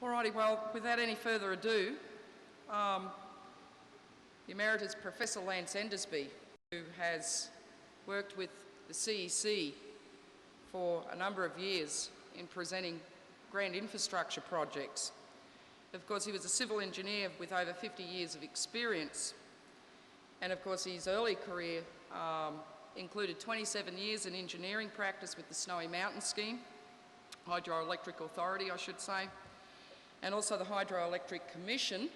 Alrighty, well, without any further ado, the Emeritus Professor Lance Endersbee, who has worked with the CEC for a number of years in presenting grand infrastructure projects. Of course, he was a civil engineer with over 50 years of experience, and of course his early career included 27 years in engineering practice with the Snowy Mountain Scheme, Hydroelectric Authority I should say, and also the Hydroelectric Commission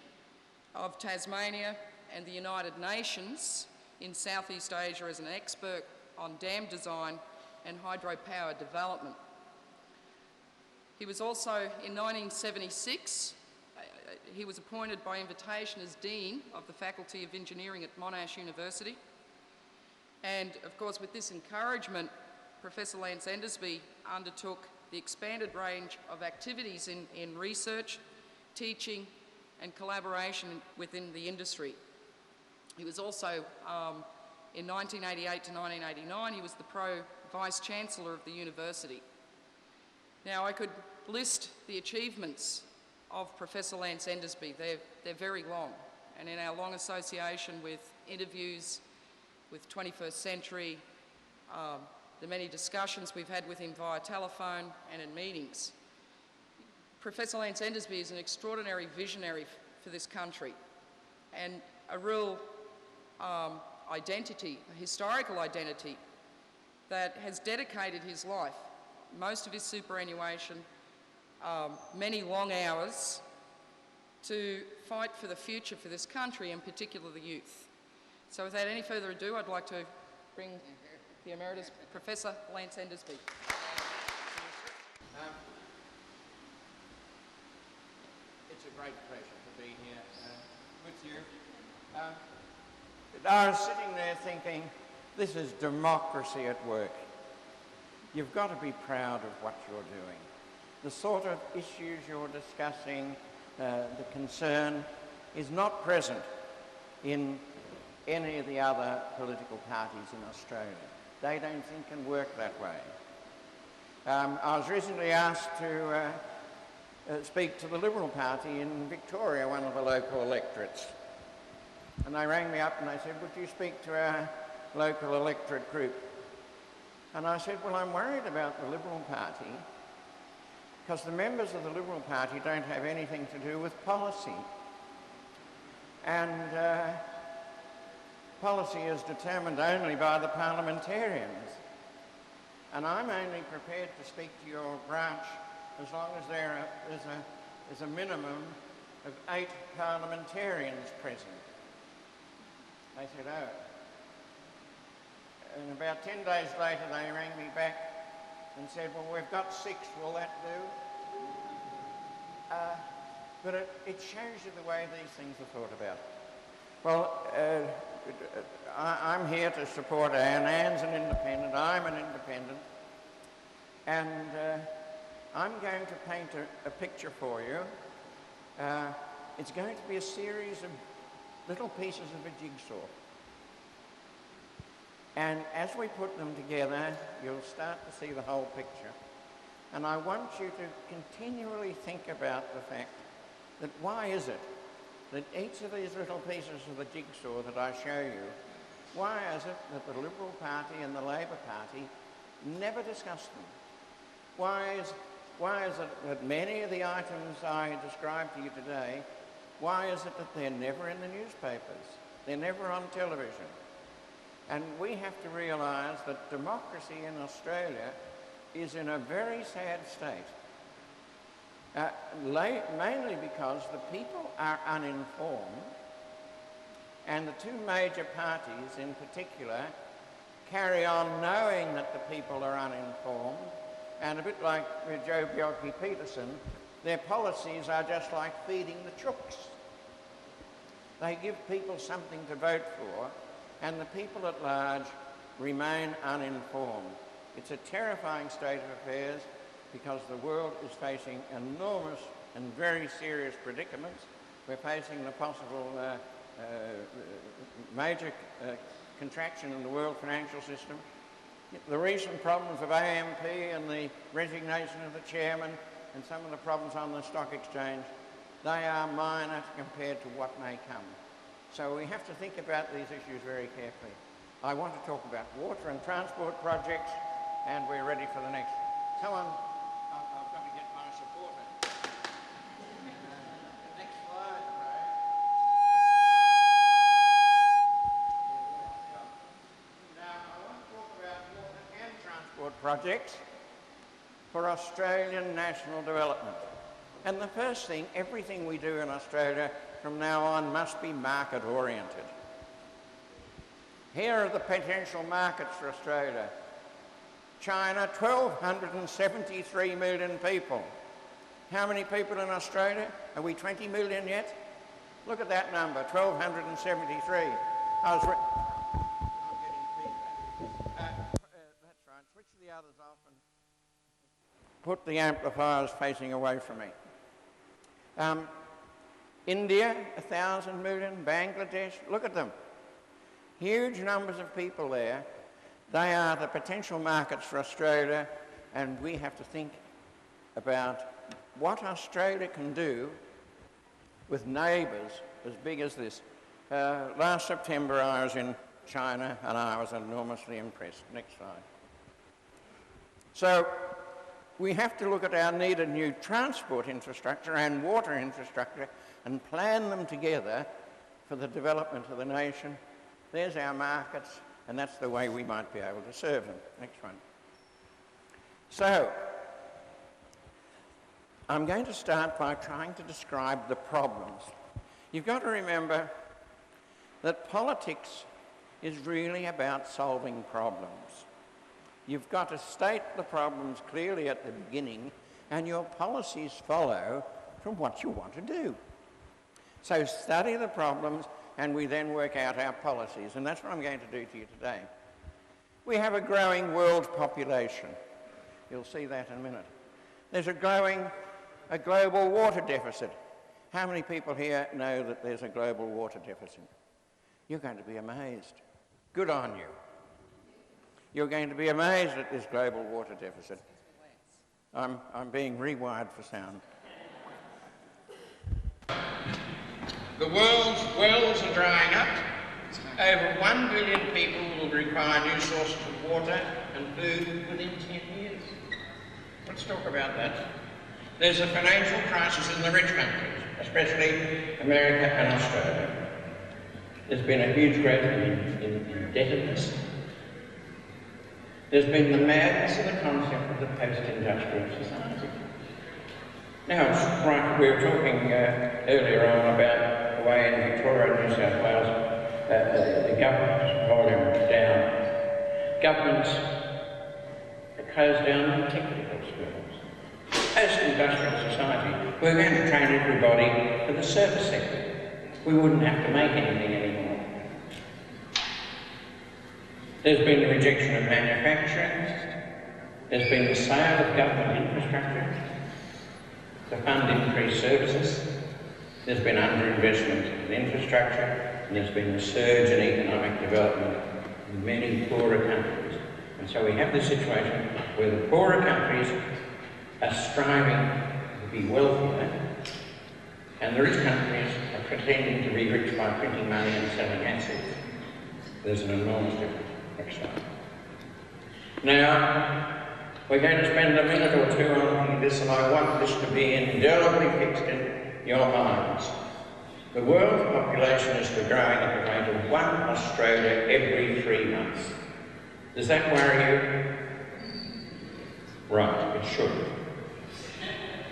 of Tasmania and the United Nations in Southeast Asia as an expert on dam design and hydropower development. He was also, in 1976, he was appointed by invitation as Dean of the Faculty of Engineering at Monash University. And of course, with this encouragement, Professor Lance Endersbee undertook the expanded range of activities in research, teaching and collaboration within the industry. He was also, in 1988 to 1989, he was the Pro-Vice-Chancellor of the university. Now, I could list the achievements of Professor Lance Endersbee. They're very long, and in our long association with interviews with 21st Century, the many discussions we've had with him via telephone and in meetings. Professor Lance Endersbee is an extraordinary visionary for this country and a real identity, a historical identity that has dedicated his life, most of his superannuation, many long hours, to fight for the future for this country, in particular the youth. So without any further ado, I'd like to bring the Emeritus Professor Lance Endersbee. It's a great pleasure to be here with you. I was sitting there thinking, this is democracy at work. You've got to be proud of what you're doing. The sort of issues you're discussing, the concern, is not present in any of the other political parties in Australia. They don't think and work that way. I was recently asked to speak to the Liberal Party in Victoria, one of the local electorates. And they rang me up and they said, would you speak to our local electorate group? And I said, well, I'm worried about the Liberal Party because the members of the Liberal Party don't have anything to do with policy. And policy is determined only by the parliamentarians. And I'm only prepared to speak to your branch as long as there's a minimum of 8 parliamentarians present. They said, oh. And about 10 days later they rang me back and said, well, we've got 6, will that do? But it shows you the way these things are thought about. Well, I'm here to support Anne. Anne's an independent, I'm an independent, and I'm going to paint a picture for you. It's going to be a series of little pieces of a jigsaw. And as we put them together, you'll start to see the whole picture. And I want you to continually think about the fact that why is it that each of these little pieces of the jigsaw that I show you, why is it that the Liberal Party and the Labor Party never discuss them? Why is it that many of the items I described to you today, why is it that they're never in the newspapers? They're never on television. And we have to realise that democracy in Australia is in a very sad state. Mainly because the people are uninformed, and the 2 major parties in particular carry on knowing that the people are uninformed, and a bit like Joe Bjelke-Petersen, their policies are just like feeding the chooks. They give people something to vote for, and the people at large remain uninformed. It's a terrifying state of affairs because the world is facing enormous and very serious predicaments. We're facing the possible major contraction in the world financial system. The recent problems of AMP and the resignation of the chairman and some of the problems on the stock exchange, they are minor compared to what may come. So we have to think about these issues very carefully. I want to talk about water and transport projects, and we're ready for the next. Come on, I've got to get my supporter. Next slide, Ray. Now, I want to talk about water and transport projects for Australian national development. And the first thing, everything we do in Australia from now on must be market oriented. Here are the potential markets for Australia. China, 1,273 million people. How many people in Australia? Are we 20 million yet? Look at that number, 1,273. I'm getting feedback. That's right, switch the others off and put the amplifiers facing away from me. India, 1,000 million, Bangladesh, look at them. Huge numbers of people there. They are the potential markets for Australia, and we have to think about what Australia can do with neighbours as big as this. Last September I was in China and I was enormously impressed. Next slide. So we have to look at our needed new transport infrastructure and water infrastructure and plan them together for the development of the nation. There's our markets, and that's the way we might be able to serve them. Next one. So, I'm going to start by trying to describe the problems. You've got to remember that politics is really about solving problems. You've got to state the problems clearly at the beginning, and your policies follow from what you want to do. So study the problems, and we then work out our policies, and that's what I'm going to do to you today. We have a growing world population. You'll see that in a minute. There's a global water deficit. How many people here know that there's a global water deficit? You're going to be amazed. Good on you. You're going to be amazed at this global water deficit. I'm being rewired for sound. The world's wells are drying up. Over 1 billion people will require new sources of water and food within 10 years. Let's talk about that. There's a financial crisis in the rich countries, especially America and Australia. There's been a huge growth in indebtedness. There's been the madness of the concept of the post-industrial society. Now, it's right, we were talking earlier on about the way in Victoria and New South Wales the government volume down. Governments closed down technical schools. Post-industrial society, we're going to train everybody for the service sector. We wouldn't have to make anything anymore. There's been the rejection of manufacturing. There's been the sale of government infrastructure to fund increased services. There's been underinvestment in infrastructure, and there's been a surge in economic development in many poorer countries. And so we have this situation where the poorer countries are striving to be wealthier, and the rich countries are pretending to be rich by printing money and selling assets. There's an enormous difference. Next slide. Now, we're going to spend a minute or two on looking at this, and I want this to be indelibly fixed in your minds. The world population is growing at the rate of 1 Australia every 3 months. Does that worry you? Right, it should.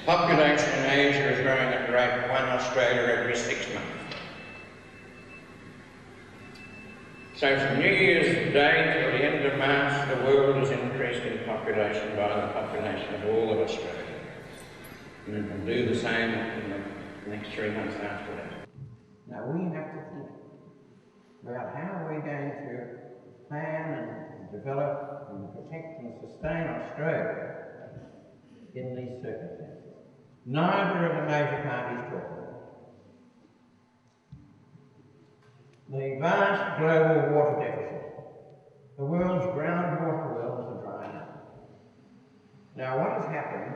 Population in Asia is growing at the rate of 1 Australia every 6 months. So from New Year's Day till the end of March, the world has increased in population by the population of all of Australia. And it will do the same in the next 3 months after that. Now we have to think about how we're going to plan and develop and protect and sustain Australia in these circumstances. Neither of the major parties talk about it. The vast global water deficit. The world's groundwater wells are drying up. Now what has happened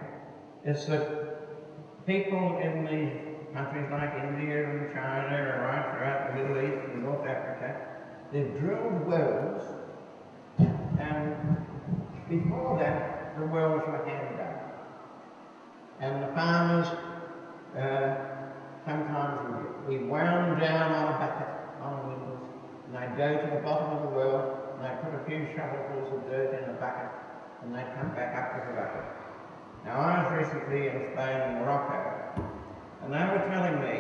is that people in these countries like India and China and right throughout the Middle East and North Africa, they've drilled wells, and before that the wells were hand dug. And the farmers sometimes would be wound down on a bucket on wheels, and they'd go to the bottom of the well and they'd put a few shovelfuls of dirt in the bucket and they'd come back up with the bucket. Now I was recently in Spain and Morocco, and they were telling me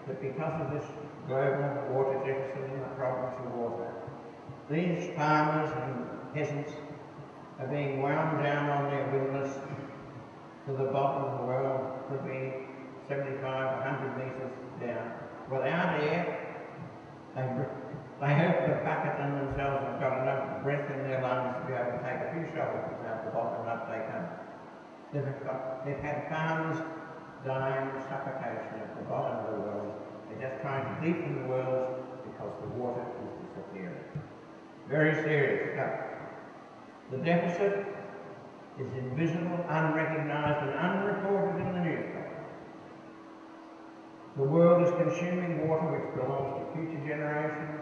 that because of this global water deficit and the problems of water, these farmers and peasants are being wound down on their windlass to the bottom of the well, could be 75, 100 metres down. Without air, they hope the bucket and themselves have got enough breath in their lungs to be able to take a few shovels out the bottom and up they come. They've had farmers dying of suffocation at the bottom of the wells. They're just trying to deepen the wells because the water is disappearing. Very serious stuff. The deficit is invisible, unrecognised and unreported in the newspaper. The world is consuming water which belongs to future generations,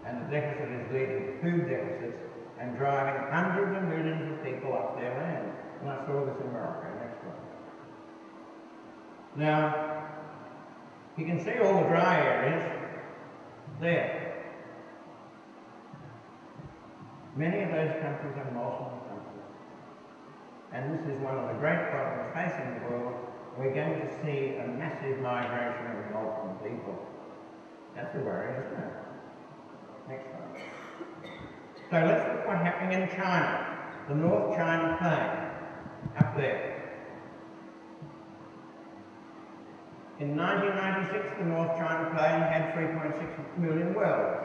and the deficit is leading to food deficits and driving hundreds of millions of people off their land. And I saw this in Morocco. Next one. Now, you can see all the dry areas there. Many of those countries are Muslim countries. And this is one of the great problems facing the world. We're going to see a massive migration of Muslim people. That's a worry, isn't it? Next one. So let's look at what's happening in China, the North China Plain, up there. In 1996, the North China Plain had 3.6 million wells.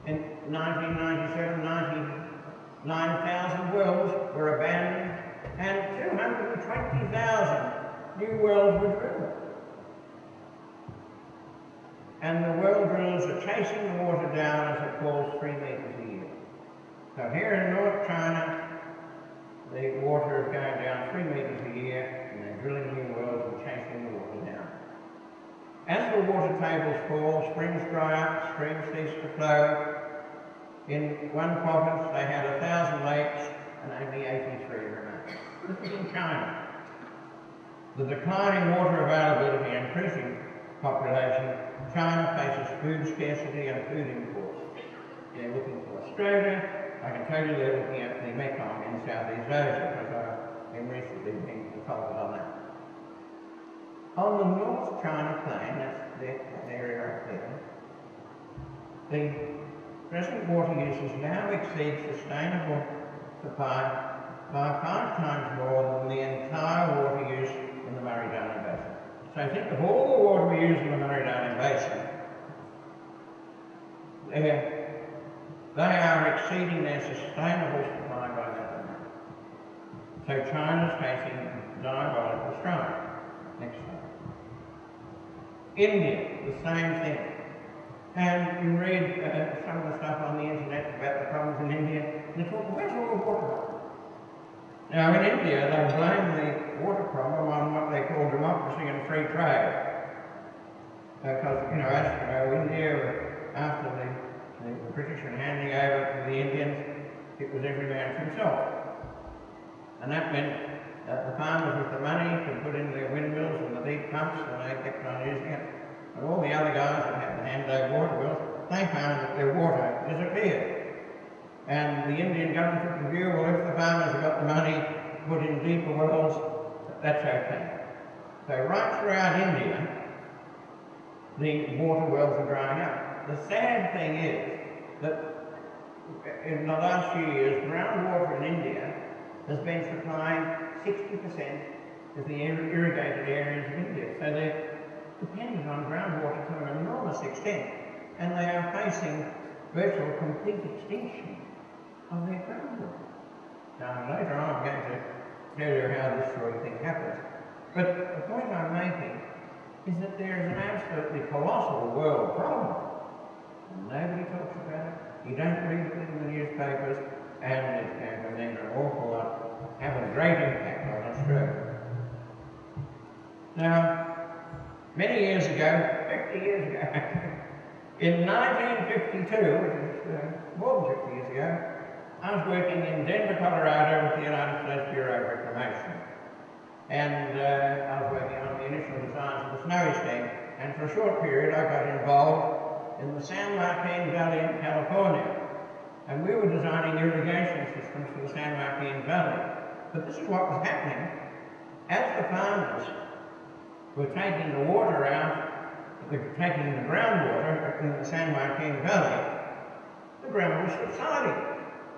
In 1997, 99,000 wells were abandoned and 220,000 new wells were drilled. And the well drillers are chasing the water down as it falls 3 metres a year. So here in North China, the water is going down 3 metres a year, and they're drilling new wells and chasing the water down. As the water tables fall, springs dry up, streams cease to flow. In one province, they had 1,000 lakes and only 83 remain. This is in China. The declining water availability and increasing population, China faces food scarcity and food imports. They're looking to Australia. I can tell you they're looking at the Mekong in Southeast Asia, because I've been recently being consulted on that. On the North China Plain, that's that area up there, the present water usage now exceeds sustainable supply by 5 times more than the entire water use in the Murray-Darling Basin. So think of all the water we use in the Murray-Darling Basin. They are exceeding their sustainable supply by that amount. So China's facing diabolical strife. Next slide. India, the same thing. And you read some of the stuff on the internet about the problems in India, and they talk, where's all the water from? Now in India, they blame the water problem on what they call democracy and free trade. Because, you know, as you know, India, after the British were handing over to the Indians, it was every man for himself. And that meant that the farmers with the money could put in their windmills and the deep pumps, and they kept on using it. And all the other guys that had the hand-dug water wells, they found that their water disappeared. And the Indian government took the view, well, if the farmers have got the money to put in deeper wells, that's okay. So right throughout India, the water wells are drying up. The sad thing is that in the last few years, groundwater in India has been supplying 60% of the irrigated areas of India. So they're dependent on groundwater to an enormous extent, and they are facing virtual complete extinction of their groundwater. Now later on I'm going to tell you how this sort of thing happens. But the point I'm making is that there is an absolutely colossal world problem. Nobody talks about it. You don't read it in the newspapers, and it's going to mean an awful lot, have a great impact on Australia. Now, many years ago, 50 years ago, in 1952, which is more than 50 years ago, I was working in Denver, Colorado with the United States Bureau of Reclamation. And I was working on the initial designs of the snowy scheme. And for a short period, I got involved in the San Joaquin Valley in California. And we were designing irrigation systems for the San Joaquin Valley. But this is what was happening. As the farmers were taking the water out, taking the groundwater in the San Joaquin Valley, the ground was subsiding.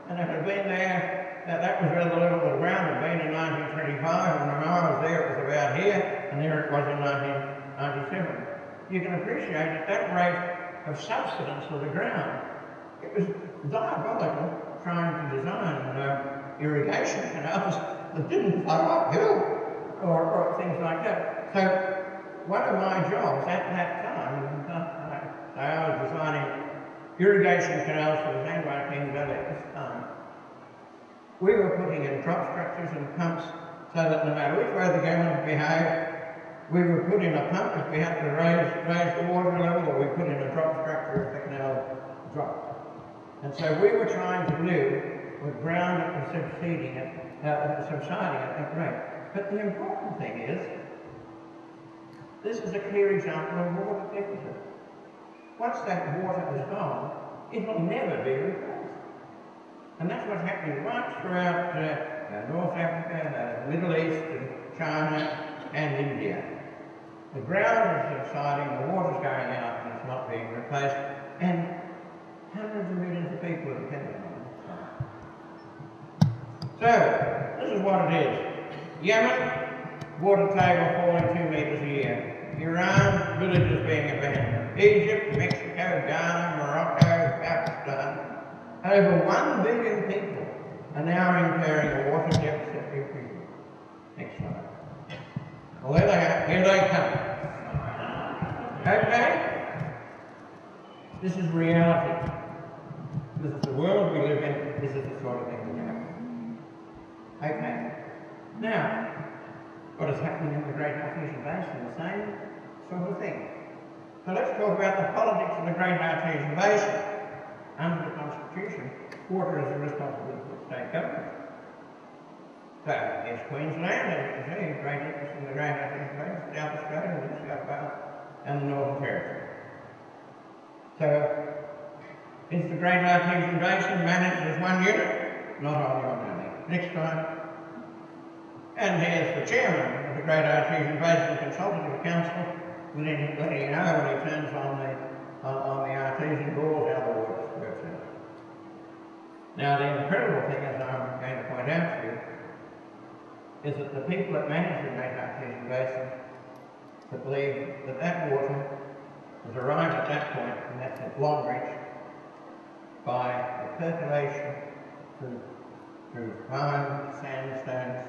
And it had been there, that was where the level of the ground had been in 1925, and when I was there it was about here, and there it was in 1997. You can appreciate at that rate of subsidence of the ground. It was diabolical trying to design irrigation canals that didn't flow uphill or things like that. So one of my jobs at that time, I was designing irrigation canals for the San Joaquin Valley at this time. We were putting in drop structures and pumps so that no matter which way the gallons behaved, we would put in a pump if we had to raise the water level, or we put in a drop structure if the canal dropped. And so we were trying to live with ground that was subsiding at that rate. But the important thing is, this is a clear example of water deficit. Once that water is gone, it will never be replaced. And that's what's happening right throughout North Africa, the Middle East, and China, and India. The ground is subsiding, the water's going out, and it's not being replaced, and hundreds of millions of people are dependent on it. So, this is what it is. Yemen, water table falling 2 metres a year. Iran, villages being abandoned. Egypt, Mexico, Ghana, Morocco, Pakistan. Over 1 billion people are now incurring a water deficit every year. Next slide. Well, there they are. Here they come. Okay? This is reality. This is the world we live in. This is the sort of thing that happens. Okay. Now, what is happening in the Great Artesian Basin? The same sort of thing. So let's talk about the politics of the Great Artesian Basin. Under the Constitution, water is a responsibility of the state government. So, yes, Queensland, as you can see, great interest in the Great Artesian Basin, South Australia, New South Wales, and the Northern Territory. So, is the Great Artesian Basin managed as one unit? Not only one unit. Next slide. And here's the chairman of the Great Artesian Basin Consultative Council, letting you know when he turns on the artesian balls how the water squirts out. Now the incredible thing, as I'm going to point out to you, is that the people that manage the Great Artesian Basin believe that that water has arrived at that point, and that's at Long Reach, by the percolation through fine sandstones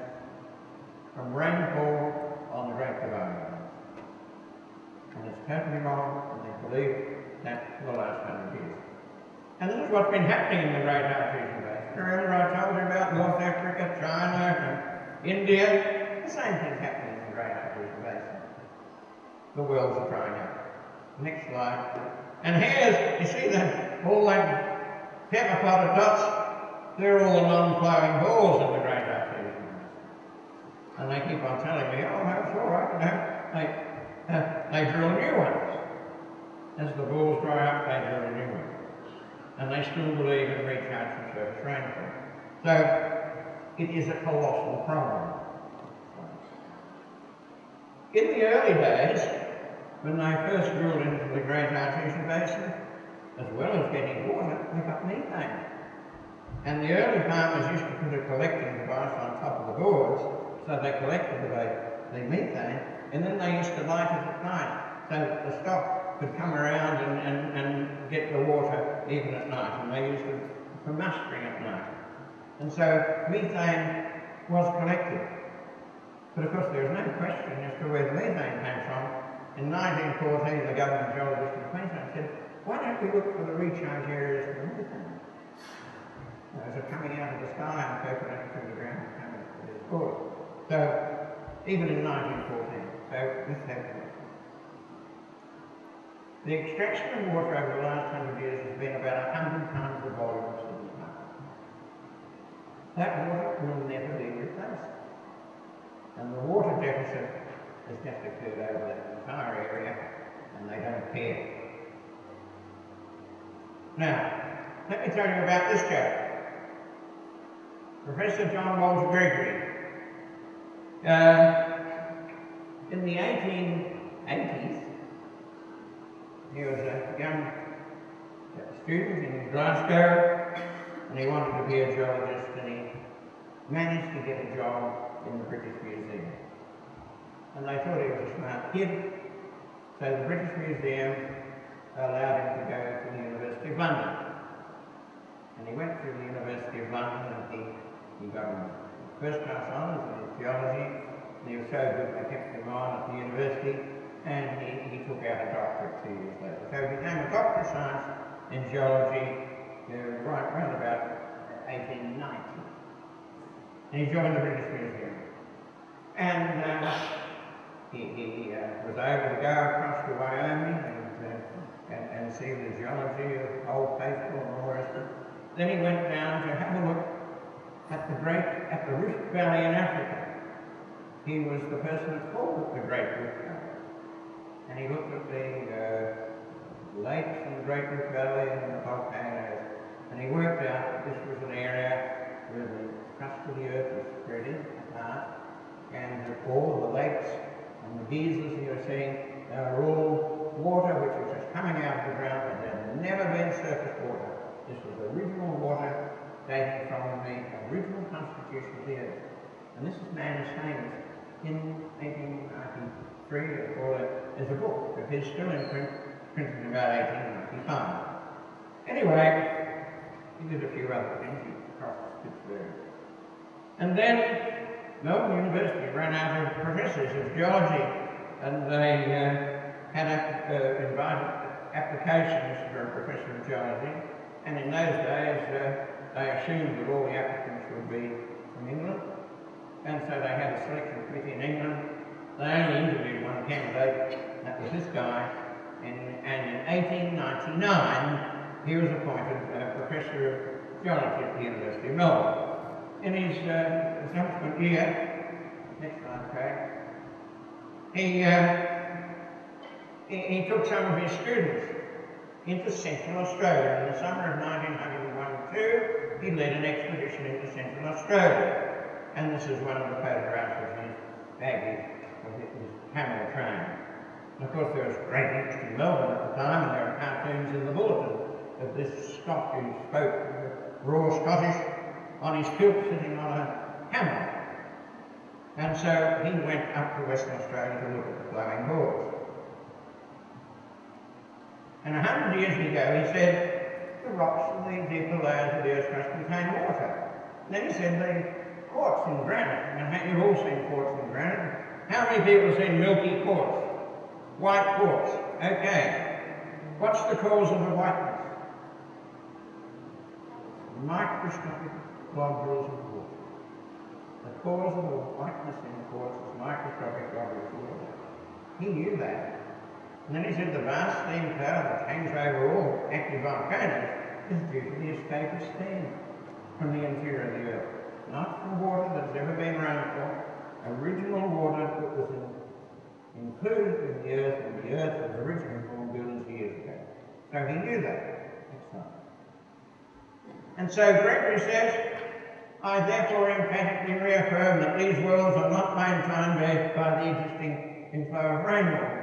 from rainfall on the Great Divide. And it's totally wrong, and they believe that for the last 100 years. And this is what's been happening in the Great Artesian Basin. Remember I told you about North Africa, China, and India? The same thing's happening in the Great Artesian Basin. The wells are drying up. Next slide. And here's, you see that, all that pepper potted dots? They're all the non-flowing balls in the Great Artesian Basin. And they keep on telling me, oh, that's all right, they drill new ones. As the balls dry up, they drill new ones. And they still believe in recharge from surface rainfall. So, it is a colossal problem. In the early days, when they first drilled into the Great Artesian Basin, as well as getting water, they got methane. And the early farmers used to put a collecting device on top of the boards, so they collected the methane, and then they used to light it at night, so that the stock could come around and get the water even at night, and they used it for mustering at night. And so methane was collected. But of course there was no question as to where the methane came from. In 1914 the Government Geologist in Queensland said, why don't we look for the recharge areas for the methane? As it's coming out of the sky and percolating through the ground and coming to this board. So even in 1914. So The extraction of water over the last 100 years has been about 100 times the volume of Sydney Harbour. That water will never be replaced. And the water deficit has just occurred over that entire area, and they don't care. Now, let me tell you about this chap, Professor John Walter Gregory. In the 1880s, he was a young student in Glasgow, and he wanted to be a geologist, and he managed to get a job in the British Museum. And they thought he was a smart kid, so the British Museum allowed him to go to the University of London. And he went to the University of London, and he got first-class honours in geology, and he was so good they kept him on at the university, and he took out a doctorate 2 years later. So he became a Doctor of Science in Geology right around about 1890. And he joined the British Museum. And he was able to go across to Wyoming and see the geology of Old Faithful and all the rest of it. Then he went down to have a look at the Rift Valley in Africa. He was the person that called it the Great Rift Valley. And he looked at the lakes in the Great Rift Valley and the volcanoes. And he worked out that this was an area where the crust of the earth was spreading apart, and that all the lakes and the geysers you were seeing, they were all water which was just coming out of the ground, and there had never been surface water. This was original water dating from the original constitution of the earth. And this is man is famous. In 1893 or there's a book of his still in print, printed in about 1895. Anyway, he did a few other things. He crossed Pittsburgh. And then Melbourne University ran out of professors of geology, and they had invited applications for a professor of geology. And in those days, they assumed that all the applicants would be from England. And so they had a selection committee in England. They only interviewed one candidate, that was this guy. And in 1899, he was appointed Professor of Geology at the University of Melbourne. In his subsequent year, next slide, Craig, he took some of his students into Central Australia. In the summer of 1901-2, he led an expedition into Central Australia. And this is one of the photographs of his baggage, of his camel train. And of course there was great interest in Melbourne at the time, and there are cartoons in the bulletin of this Scot who spoke raw Scottish on his kilt sitting on a camel. And so he went up to Western Australia to look at the flowing gorge. And 100 years ago he said the rocks and the deeper layers of the earth's crust contain water. And then he said the quartz in granite, and you've all seen quartz in granite. How many people have seen milky quartz? White quartz. Okay. What's the cause of the whiteness? Microscopic globules of water. The cause of the whiteness in the quartz is microscopic globules of water. He knew that. And then he said the vast steam cloud that hangs over all active volcanoes is due to the escape of steam from the interior of the earth. Not from water that's ever been rainfall, original water that was included in the earth when the earth was originally formed billions of years ago. So he knew that. Excellent. And so Gregory says, I therefore emphatically reaffirm that these worlds are not maintained by the existing inflow of rainwater.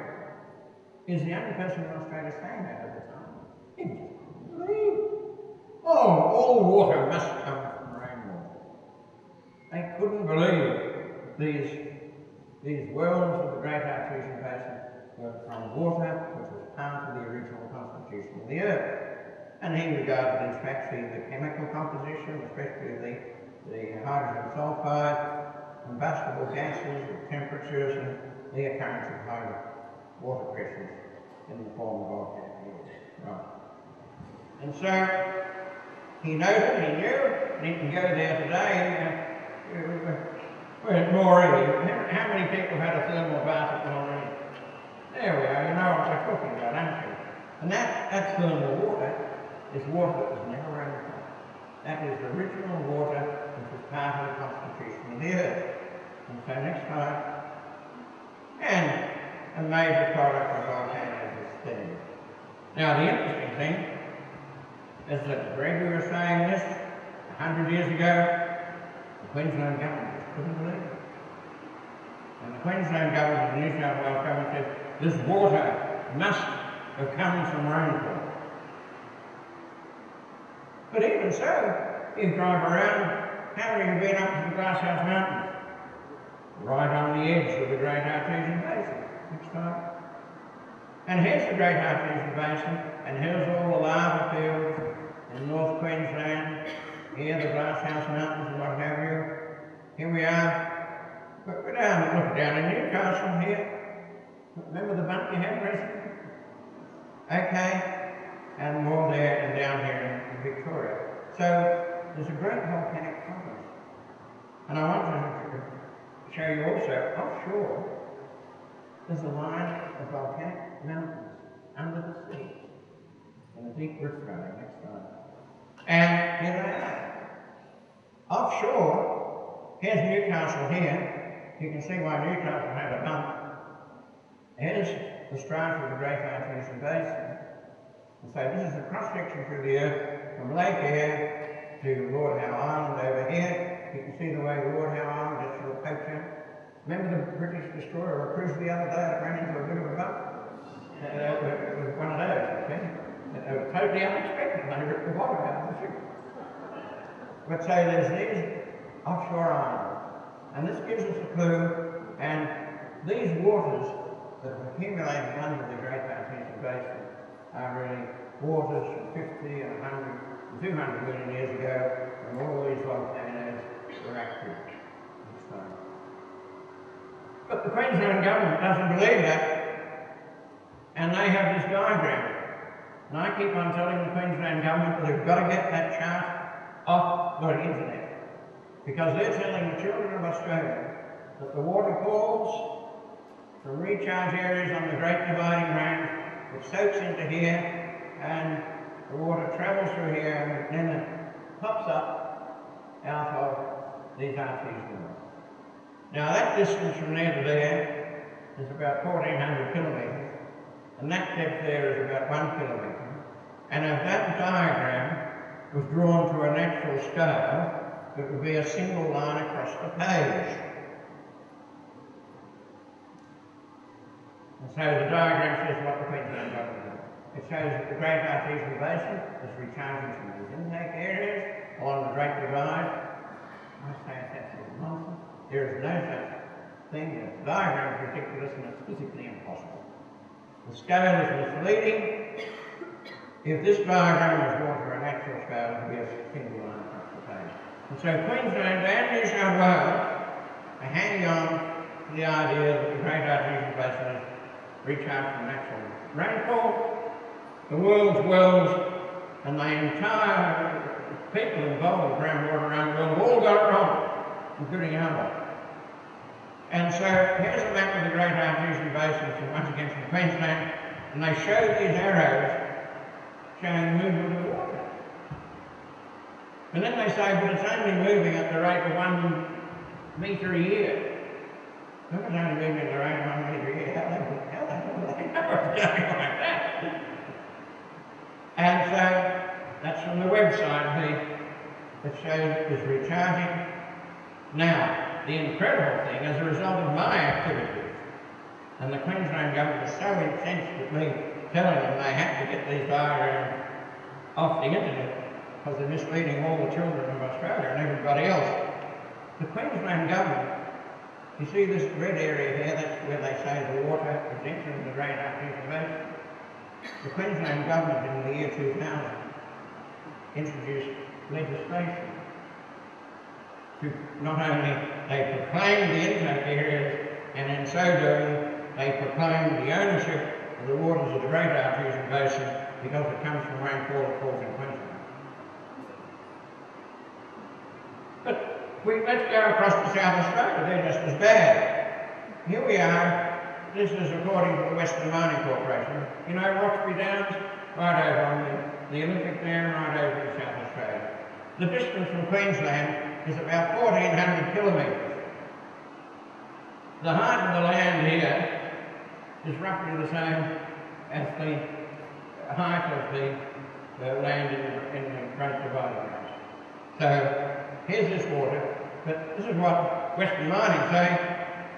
He's the only person in Australia saying that at the time. He just couldn't believe. Oh, all water must come from rainwater. They couldn't believe these worlds of the Great Artesian Basin were from water, which was part of the original constitution of the earth. And he regarded these facts, the chemical composition, especially the hydrogen sulfide, combustible gases, the temperatures, and the occurrence of high water pressures in the form of volcanic. Right. And so he noted, he knew, and he can go there today. We're at Moree. How many people had a thermal bath at Moree? There we are, you know what we're talking about, don't you? And that thermal water is water that was never rainfall. That is the original water which was part of the constitution of the earth. And so next time, and a major product of volcanoes is steam. Now the interesting thing is that Gregory was saying this 100 years ago, the Queensland government just couldn't believe it. And the Queensland government and the New South Wales government said, this water must have come from rainfall. But even so, you drive around, how many have been up to the Glasshouse Mountains? Right on the edge of the Great Artesian Basin, next time. And here's the Great Artesian Basin, and here's all the lava fields in North Queensland, here the Glasshouse Mountains and what have you. Here we are. But we're down, look down in Newcastle here. Remember the bump you had recently? Okay, and more there and down here in Victoria. So there's a great volcanic province. And I want to show you also, offshore, there's a line of volcanic mountains under the sea in a deep rift valley next time. And here they are. Offshore, here's Newcastle here. You can see why Newcastle had a bump. Here's the strata of the Great Artesian Basin. And so this is a cross-section through the earth from Lake Eyre to Lord Howe Island over here. You can see the way Lord Howe Island is through a poacher. Remember the British destroyer, a cruise the other day that ran into a bit of a bump? It was one of those, okay? It was totally unexpected, they ripped the water out of the ship. But so there's these offshore islands, and this gives us a clue, and these waters that have accumulated under the Great Artesian Basin are really waters from 50 and 100 and 200 million years ago when all these volcanoes were active. But the Queensland government doesn't believe that, and they have this diagram. And I keep on telling the Queensland government that they've got to get that chart off the internet, because they're telling the children of Australia that the waterfalls from recharge areas on the Great Dividing Range, it soaks into here, and the water travels through here, and then it pops up out of these artesian wells. Now that distance from there to there is about 1,400 kilometres, and that depth there is about 1 kilometre. And if that diagram was drawn to a natural scale, it would be a single line across the page. And so the diagram says what the Queensland government does. It shows that the Great Artesian Basin is recharging from these intake areas along the Great Divide. I say it's absolute nonsense. There is no such thing. The diagram is ridiculous and it's physically impossible. The scale is misleading. If this diagram was drawn to a natural scale, it would be a single line across the page. And so Queensland and New South Wales are hanging on to the idea that the Great Artesian Basin is recharged from natural rainfall. The world's wells and the entire people involved in groundwater around the world have all got it wrong, including our lot. And so here's a map of the Great Artesian Basin from once again from Queensland, and they show these arrows showing movement of water. And then they say, but it's only moving at the rate of 1 metre a year. If it's only moving at the rate of 1 metre a year, how do they know it's going like that? And so that's from the website that shows it is recharging. Now, the incredible thing, as a result of my activities, and the Queensland government is so incensed at me telling them they have to get these diagrams off the internet because they're misleading all the children of Australia and everybody else. The Queensland government, you see this red area here, that's where they say the water is entering the Great Artesian Basin. The Queensland government in the year 2000 introduced legislation to not only they proclaimed the intake areas, and in so doing they proclaimed the ownership of the waters of the Great Artesian Basin because it comes from rainfall that falls in Queensland. But let's go across to South Australia, they're just as bad. Here we are this is according to the Western Mining Corporation. You know Roxby Downs? Right over on the Olympic Dam, right over in South Australia. The distance from Queensland is about 1,400 kilometres. The height of the land here is roughly the same as the height of the land in the Great Dividing Range. So here's this water, but this is what Western Mining say.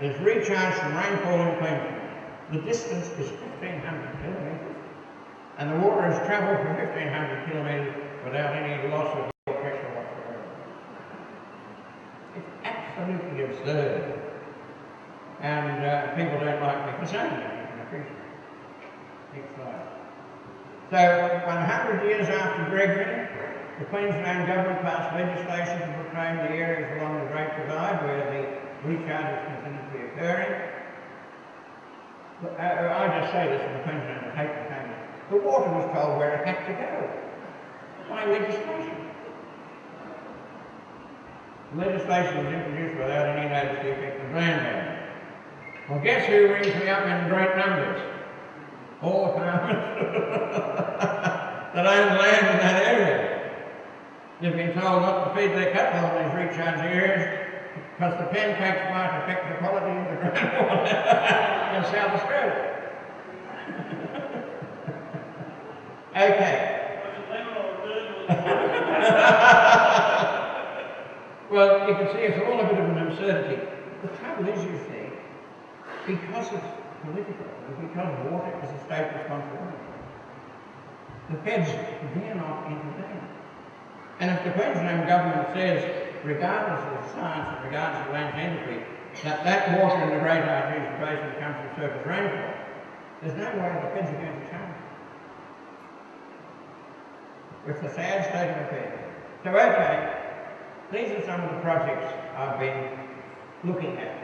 There's recharge from rainfall in Queensland. The distance is 1,500 kilometres, and the water has travelled for 1,500 kilometres without any loss of air pressure whatsoever. It's absolutely absurd, and people don't like me for saying that. You can appreciate it. Next slide. So, 100 years after Gregory, the Queensland Government passed legislation to proclaim the areas along the Great Divide where the recharges continue to be occurring. I just say this, and the Queenslanders hate the family. The water was told where it had to go by legislation. Legislation was introduced without any notice to the affected landowners. Well, guess who rings me up in great numbers? All the farmers that own land in that area. They've been told not to feed their cattle on these recharge areas because the pancakes might affect the quality of the groundwater in South Australia. Okay. Well, you can see it's all a bit of an absurdity. The trouble is, you see, because it's political, because water is a state responsibility, the feds dare not intervene. And if the Queensland government says, regardless of science and regardless of land tendency, that water in the Great Artesian Basin comes from surface rainfall, there's no way the feds are going to change it. It's a sad state of affairs. So, okay, these are some of the projects I've been looking at.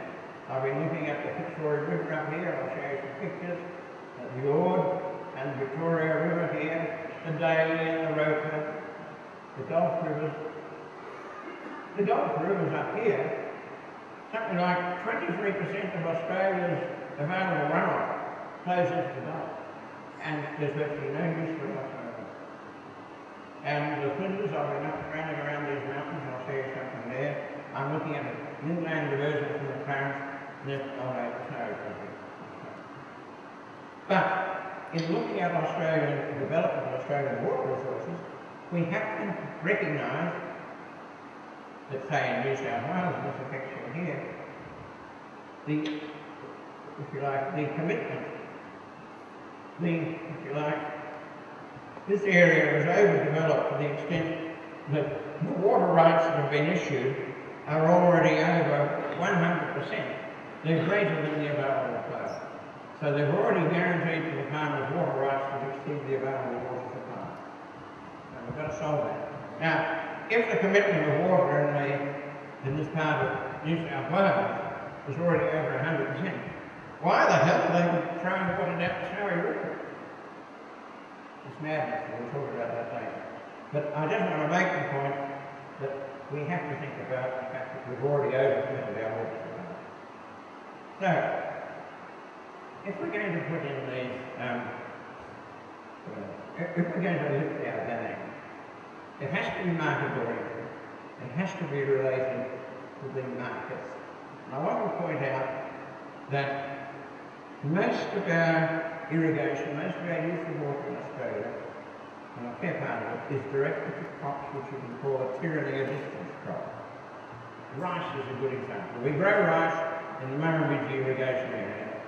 I've been looking at the Fitzroy River up here. I'll show you some pictures. The Ord and the Victoria River here, the Daly and the Roper, the Gulf Rivers. The Gulf Rivers up here, something like 23% of Australia's available runoff flows into the Gulf. And there's virtually no use for it whatsoever. And the Flinders, I've been running around these mountains, I'll show you something there. I'm looking at an inland diversion from the Clarence, then I'll make the snow country. But in looking at Australian development of Australian water resources, we have to recognise that, say, in New South Wales, this affects you here, the, if you like, the commitment, if you like, this area is overdeveloped to the extent that the water rights that have been issued are already over 100%. They're greater than the available flow. So they've already guaranteed to the farmers water rights that exceed the available water supply. And we've got to solve that. Now, if the commitment of water in this part of New South Wales is already over 100%, why the hell are they trying to put it out the Snowy River? It's madness, we'll talk about that later. But I just want to make the point that we have to think about the fact that we've already overcommitted our water supply. So, if we're going to put in these, if we're going to lift our game, it has to be market oriented. It has to be related to the markets. And I want to point out that most of our irrigation, most of our use of water in Australia, and a fair part of it, is directed to crops which you can call a tyranny of distance crop. Rice is a good example. We grow rice in the Murrumbidgee irrigation area,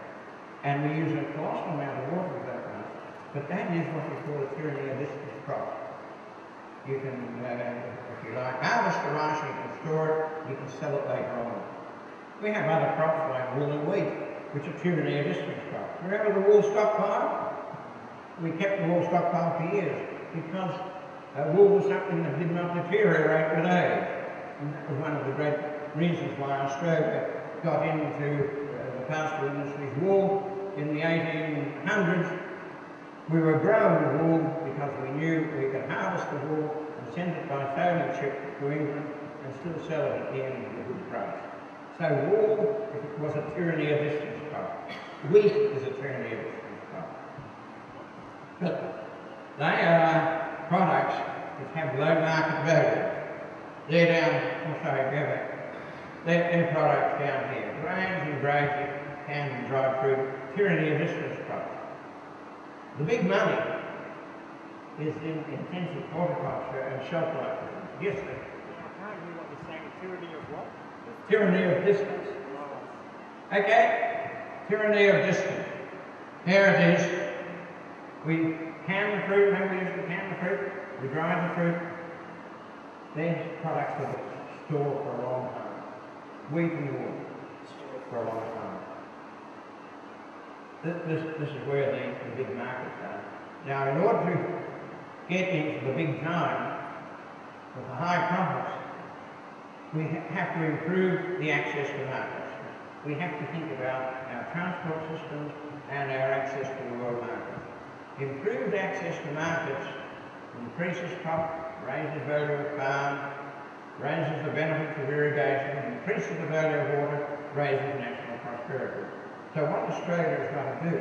and we use a colossal amount of water with that rice, but that is what we call a tyranny of distance crop. You can, if you like, harvest the rice, you can store it, you can sell it later on. We have other crops like wool and wheat, which are tyranny of distance crops. Remember the wool stockpile? We kept the wool stockpile for years because wool was something that did not deteriorate with age. And that was one of the great reasons why Australia got into the pastoral industry's wool in the 1800s. We were growing wool because we knew we could harvest the wool and send it by sailing ship to England and still sell it at the end at a good price. So wool was a tyranny of distance crop. Wheat is a Trinity of distance crop. But they are products which have low market value. They're down, they're products down here. Grains and grape, canned and dried fruit, Trinity of distance crop. The big money is in intensive horticulture and shelf life. Yes, sir. I can't hear what you're saying. Tyranny of what? Tyranny of distance. Okay? Tyranny of distance. Here it is. We can the fruit, remember we used to can the fruit? We dry the fruit. There's products that are stored for a long time. Wheat and wood, for a long time. This is where the big markets are. Now, in order to get into the big time with the high profits, we have to improve the access to markets. We have to think about our transport systems and our access to the world market. Improved access to markets increases crop, raises value of farm, raises the benefits of irrigation, increases the value of water, raises national prosperity. So what Australia has got to do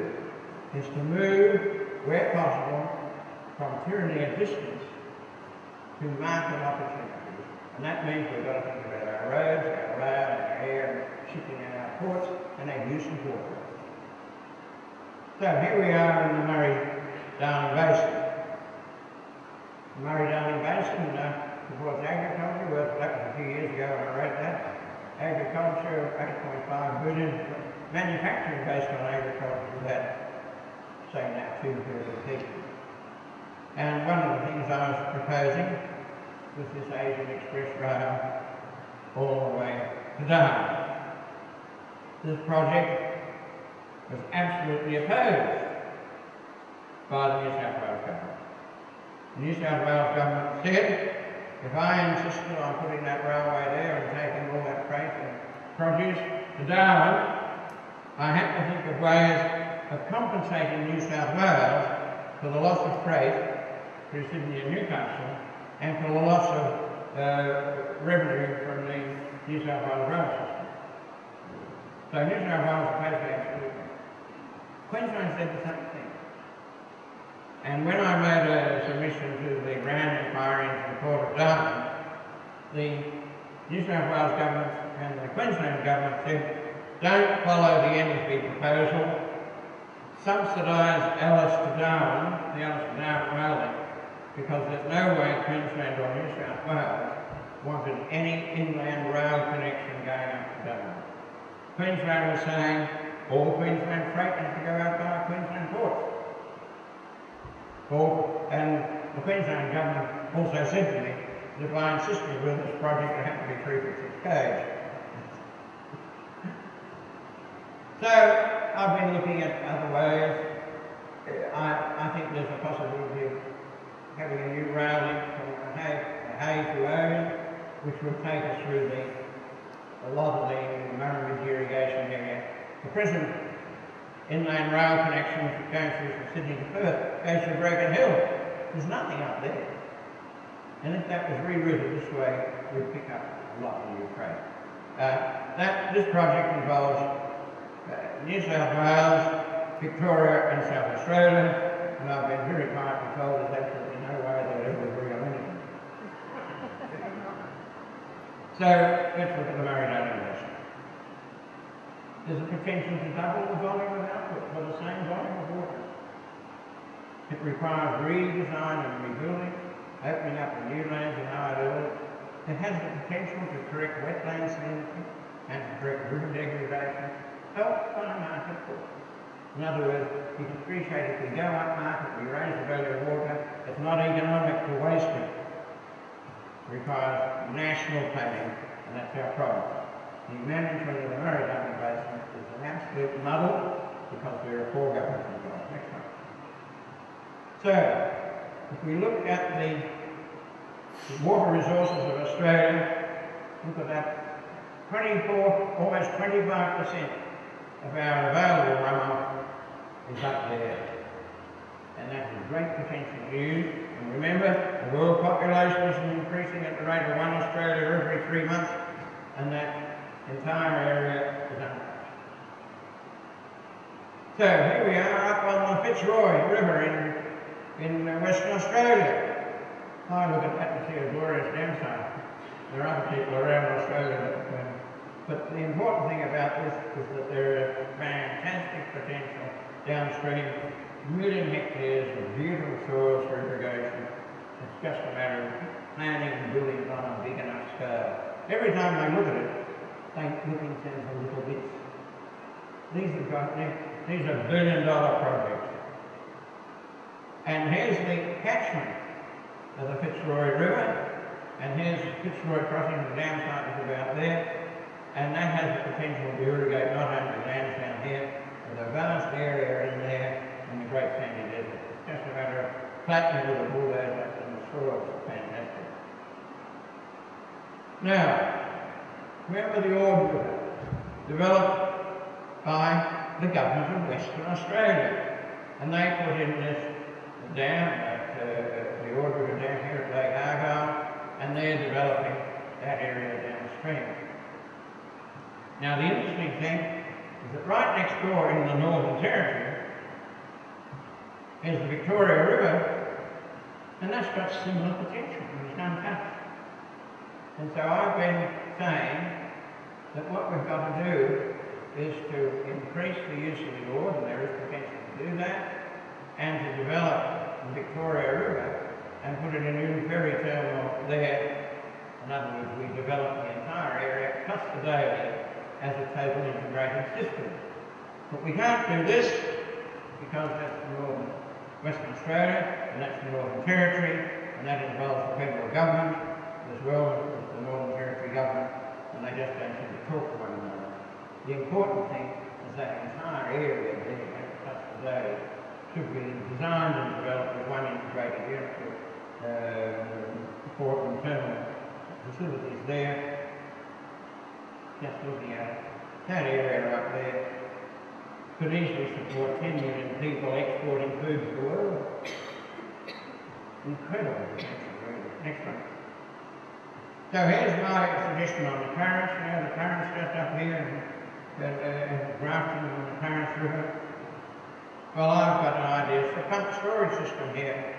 is to move, where possible, from tyranny of distance to market opportunities. And that means we've got to think about our roads, our rail, our air, shipping and our ports, and our use of water. So here we are in the Murray-Darling Basin. The Murray-Darling Basin supports agriculture. Well, that was a few years ago when I wrote that. Agriculture, 8.5 billion. Manufacturing based on agriculture is about, say now, 2 billion people. And one of the things I was proposing was this Asian Express rail all the way to Darwin. This project was absolutely opposed by the New South Wales government. The New South Wales government said, if I insisted on putting that railway there and taking all that freight and produce to Darwin, I had to think of ways of compensating New South Wales for the loss of freight through Sydney and Newcastle and for the loss of revenue from the New South Wales rail system. So New South Wales opposed it absolutely. Queensland said the same thing. And when I made a submission to the Grand Inquiry into the Port of Darwin, the New South Wales government and the Queensland government said, don't follow the Endersbee proposal, subsidise Alice to Darwin, the Alice to Darwin railway, because there's no way Queensland or New South Wales wanted any inland rail connection going up to Darwin. Queensland was saying all Queensland freight has to go out by Queensland ports. And the Queensland government also said to me that if I insisted with this project it had to be 3 foot 6 gauge. So I've been looking at other ways. I think there's a possibility of having a new rail link from Hay to Owen, which would take us through a lot of the Murrumbidgee irrigation area. The present inland rail connection, which is going through from Sydney to Perth, goes through Broken Hill. There's nothing up there. And if that was rerouted this way, we'd pick up a lot of new freight. This project involves New South Wales, Victoria and South Australia, and I've been very kindly told there's absolutely no way they'll ever agree on anything. So let's look at the Murray-Darling Basin. There's a potential to double the volume of output for the same volume of water. It requires redesign and rebuilding, opening up the new lands in higher levels. It has the potential to correct wetland salinity and to correct river degradation, help find market for it. In other words, you can appreciate if we go up market, we raise the value of water, it's not economic to waste it. It requires national planning, and that's our problem. The management of the Murray-Darling Basin is an absolute muddle because there are 4 governments involved. Next one. So, if we look at the water resources of Australia, look at that, 24, almost 25% of our available runoff is up there. And that has great potential to use. And remember, the world population is increasing at the rate of 1 Australia every 3 months, and that entire area is untouched. So here we are up on the Fitzroy River in Western Australia. I look at that and see a glorious downside. There are other people around Australia but the important thing about this is that there is fantastic potential downstream, million hectares of beautiful soils for irrigation. It's just a matter of planning and building it on a big enough scale. Every time they look at it, they look into the little bits. These are billion-dollar projects. And here's the catchment of the Fitzroy River, and here's Fitzroy crossing, the dam site is about there, and that has the potential to irrigate not only the lands down here, but a vast area in there in the Great Sandy Desert. It's just a matter of flattening with a bulldozer, and the soils are fantastic. Now, remember the Ord River, developed by the government of Western Australia, and they put in this dam, the Ord River Dam here at Lake Argyle, and they're developing that area downstream. Now the interesting thing is that right next door in the Northern Territory is the Victoria River, and that's got similar potential, it's untouched. And so I've been saying that what we've got to do is to increase the use of the Ord, and there is potential to do that, and to develop the Victoria River and put it in a ferry terminal there. In other words, we develop the entire area plus the Daly as a total integrated system. But we can't do this because that's northern Western Australia and that's the Northern Territory, and that involves the federal government as well as the Northern Territory government, and they just don't seem to talk to one another. The important thing is that entire area there, plus the Daly, should be designed and developed as one integrated unit with port and terminal facilities there. Just looking at it, that area right there could easily support 10 million people exporting food to the world. Incredible potential, really. Next one. So here's my suggestion on the currents. You know, the currents just up here and Grafton on the Currents River. Well, I've got an idea for a pump storage system here.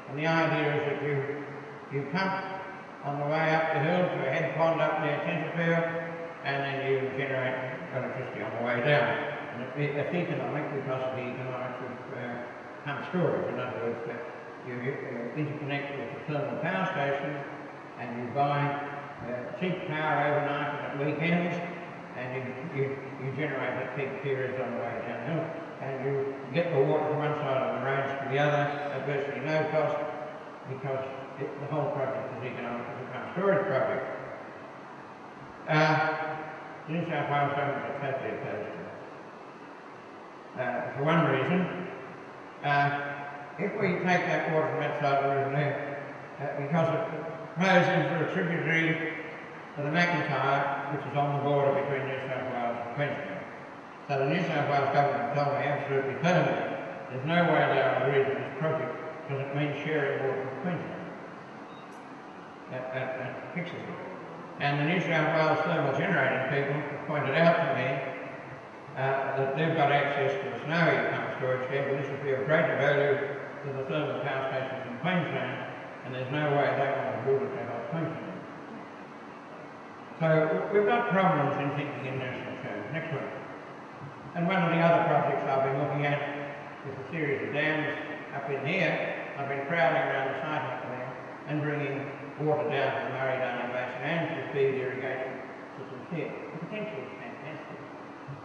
And the idea is that you pump on the way up the hill to a head pond up near Tenterfield, and then you generate electricity on the way down. And it's economic because of the economics of pump storage. In other words, you interconnect with the thermal power station, and you buy cheap power overnight and at weekends, and you generate at peak periods on the way downhill. And you get the water from one side of the range to the other at virtually no cost, because the whole project is economic as a pump storage project. New South Wales government are totally opposed to it. For one reason, if we take that water from that side of the river there, because it flows into a tributary of the McIntyre, which is on the border between New South Wales and Queensland. So the New South Wales government told me absolutely permanently, there's no way they will agree to this project because it means sharing water with Queensland. That fixes it. And the New South Wales thermal generating people have pointed out to me that they've got access to the Snowy pump storage here, but this would be of greater value to the thermal power stations in Queensland, and there's no way they want to build it to help Queensland. So we've got problems in thinking in national terms. Next one. And one of the other projects I've been looking at is a series of dams up in here. I've been prowling around the site up there and bringing water down to the Murray-Darling Basin and to feed irrigation systems here. The potential is fantastic.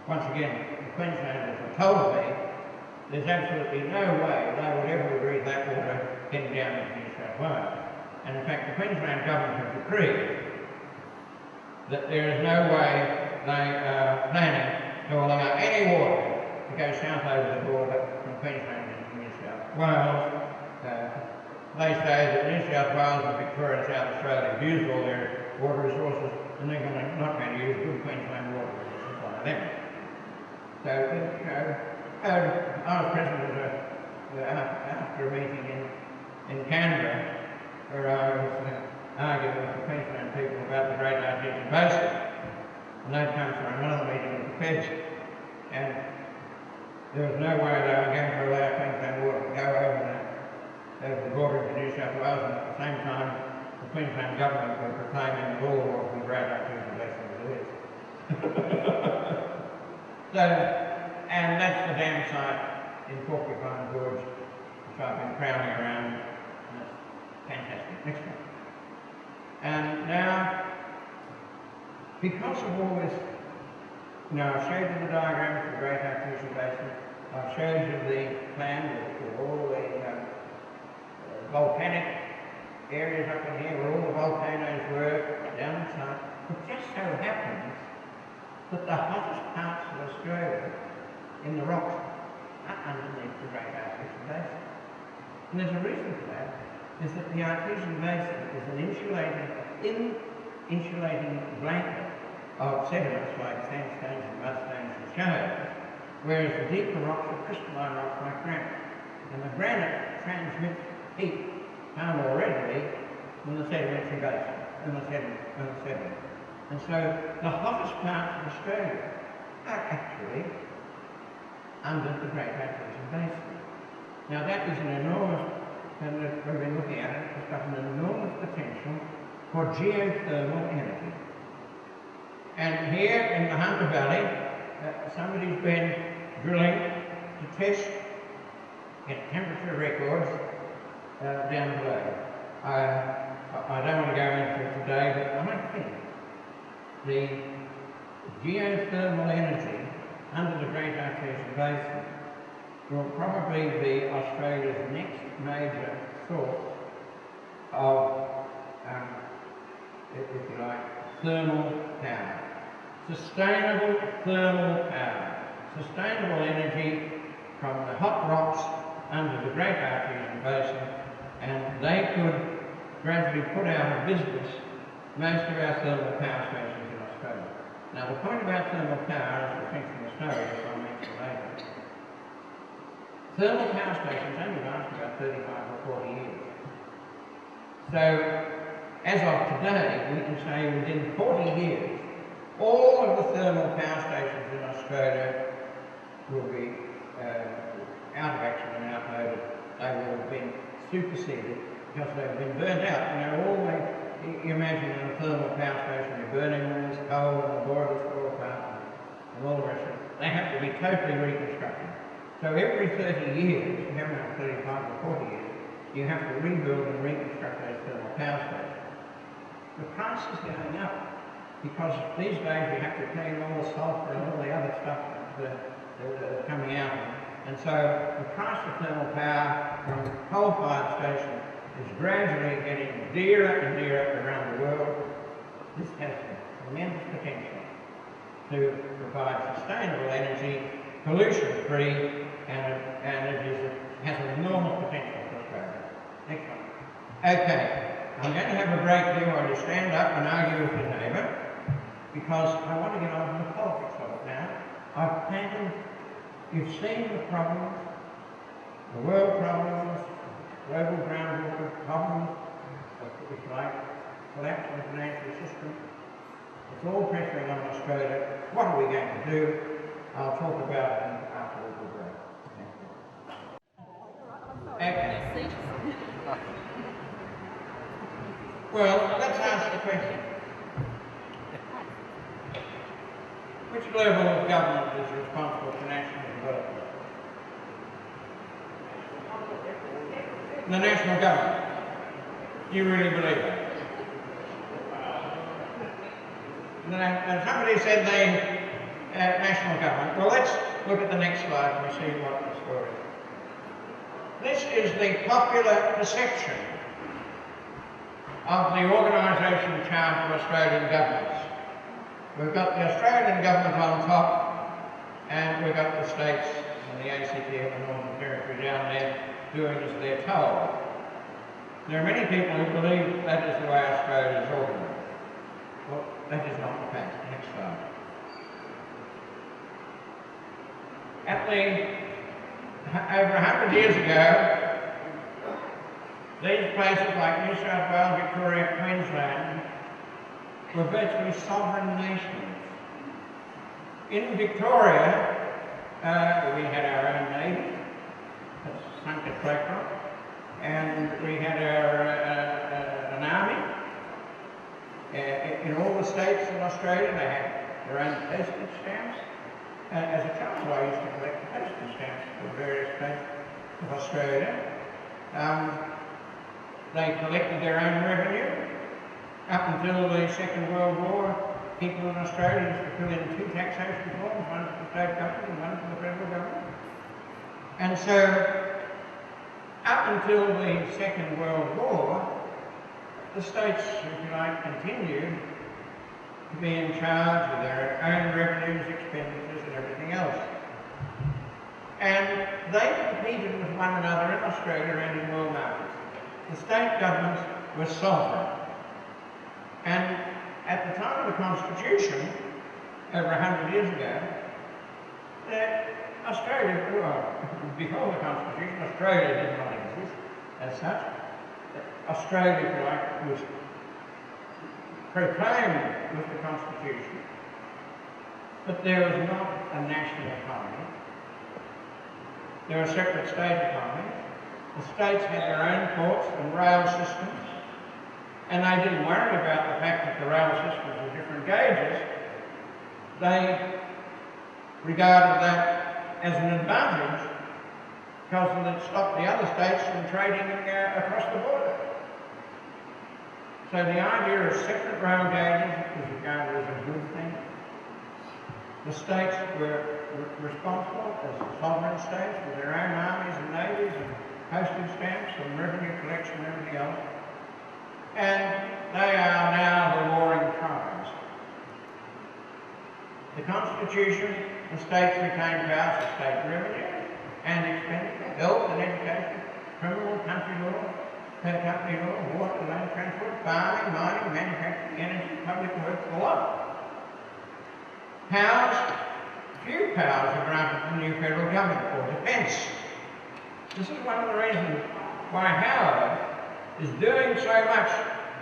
Once again, the Queenslanders have told me there's absolutely no way they would ever agree that water getting down into New South Wales. And in fact, the Queensland government have decreed that there is no way they are planning to allow any water to go south over the border from Queensland into New South Wales. They say that New South Wales and Victoria and South Australia have used all their water resources, and they're not going to use good Queensland water to supply them. So, I was present after a meeting in Canberra, where I was arguing with the Queensland people about the Great Artesian Basin. And they'd come for another meeting with the Feds. And I said to them, well, if you want to have a there was no way they were going to allow Queensland water to go over the border into New South Wales, and at the same time the Queensland government were proclaiming that all the water from the Great Artesian Basin was theirs. So, and that's the dam site in Porcupine Gorge, which I've been prowling around, and it's fantastic. Next one. And now, because of all this, I've showed you the diagram for the Great Artesian Basin, I've showed you the plan with all the volcanic areas up in here where all the volcanoes were down the side. It just so happens that the hottest parts of Australia in the rocks are underneath the Great Artesian Basin. And there's a reason for that, is that the Artesian Basin is an insulating blanket of sediments like sandstones and mudstones and shales, whereas the deeper rocks are crystalline rocks like granite. And the granite transmits heat far more readily than the sedimentary basin, than the sediment. And so the hottest parts of Australia are actually under the Great Artesian Basin. Now that is an enormous, and we've been looking at it, it's got an enormous potential for geothermal energy. And here in the Hunter Valley, somebody's been drilling to test temperature records down below. I don't want to go into it today, but I think the geothermal energy under the Great Artesian Basin will probably be Australia's next major source of, if you like, thermal power. Sustainable thermal power. Sustainable energy from the hot rocks under the Great Artesian Basin, and they could gradually put out of business most of our thermal power stations in Australia. Now the point about thermal power, as we think from the snowy, as I'll mention later, thermal power stations only last about 35 or 40 years. So, as of today, we can say within 40 years, all of the thermal power stations in Australia will be out of action and outmoded. They will have been superseded because they've been burnt out. You imagine in a thermal power station, you're burning all this coal and the boilers fall apart and all the rest of it. They have to be totally reconstructed. So every 30 years, you haven't had 35 or 40 years, you have to rebuild and reconstruct those thermal power stations. The price is going up because these days you have to clean all the sulphur and all the other stuff that are coming out. And so the price of thermal power from coal-fired stations is gradually getting dearer and dearer around the world. This has tremendous potential to provide sustainable energy, pollution-free, and it has an enormous potential for Australia. Next one. Okay, I'm going to have a break here while you stand up and argue with your neighbour, because I want to get on to the politics of it now. I've planted, you've seen the problems, the world problems, global groundwater problems, if you like, collapse of the financial system. It's all pressuring on Australia. What are we going to do? I'll talk about it after the break. Okay. Well, let's ask the question. Which level of government is responsible for national development? The national government. Do you really believe that? Somebody said the national government. Well, let's look at the next slide and we'll see what the story is. This is the popular perception of the organisation chart of Australian governments. We've got the Australian government on top, and we've got the states and the ACT and the Northern Territory down there doing as they're told. There are many people who believe that is the way Australia is organised. Well, that is not the fact. Next slide. Over 100 years ago, these places like New South Wales, Victoria, Queensland were virtually sovereign nations. In Victoria, We had our own navy, that's sunk at Blackrock, and we had an army. In all the states in Australia, they had their own postage stamps. As a child, I used to collect postage stamps for various states of Australia. They collected their own revenue. Up until the Second World War, people in Australia used to fill in 2 taxation forms, one for the state government and one for the federal government. And so, up until the Second World War, the states, if you like, continued to be in charge of their own revenues, expenditures and everything else. And they competed with one another in Australia and in world markets. The state governments were sovereign. And at the time of the Constitution, over 100 years ago, Australia, well, before the Constitution, Australia did not exist as such. Australia, if you like, was proclaimed with the Constitution, but there was not a national economy. There were separate state economies. The states had their own ports and rail systems, and they didn't worry about the fact that the rail systems were different gauges. They regarded that as an advantage because it stopped the other states from trading across the border. So the idea of separate rail gauges was regarded as a good thing. The states were responsible as sovereign states with their own armies and navies and postage stamps and revenue collection and everything else. And they are now the warring tribes. The Constitution, the states retain powers of state revenue and expenditure, health and education, criminal, country law, company law, water, land transport, farming, mining, manufacturing, energy, public works, the lot. Powers, few powers are granted to the new federal government for defence. This is one of the reasons why Howard is doing so much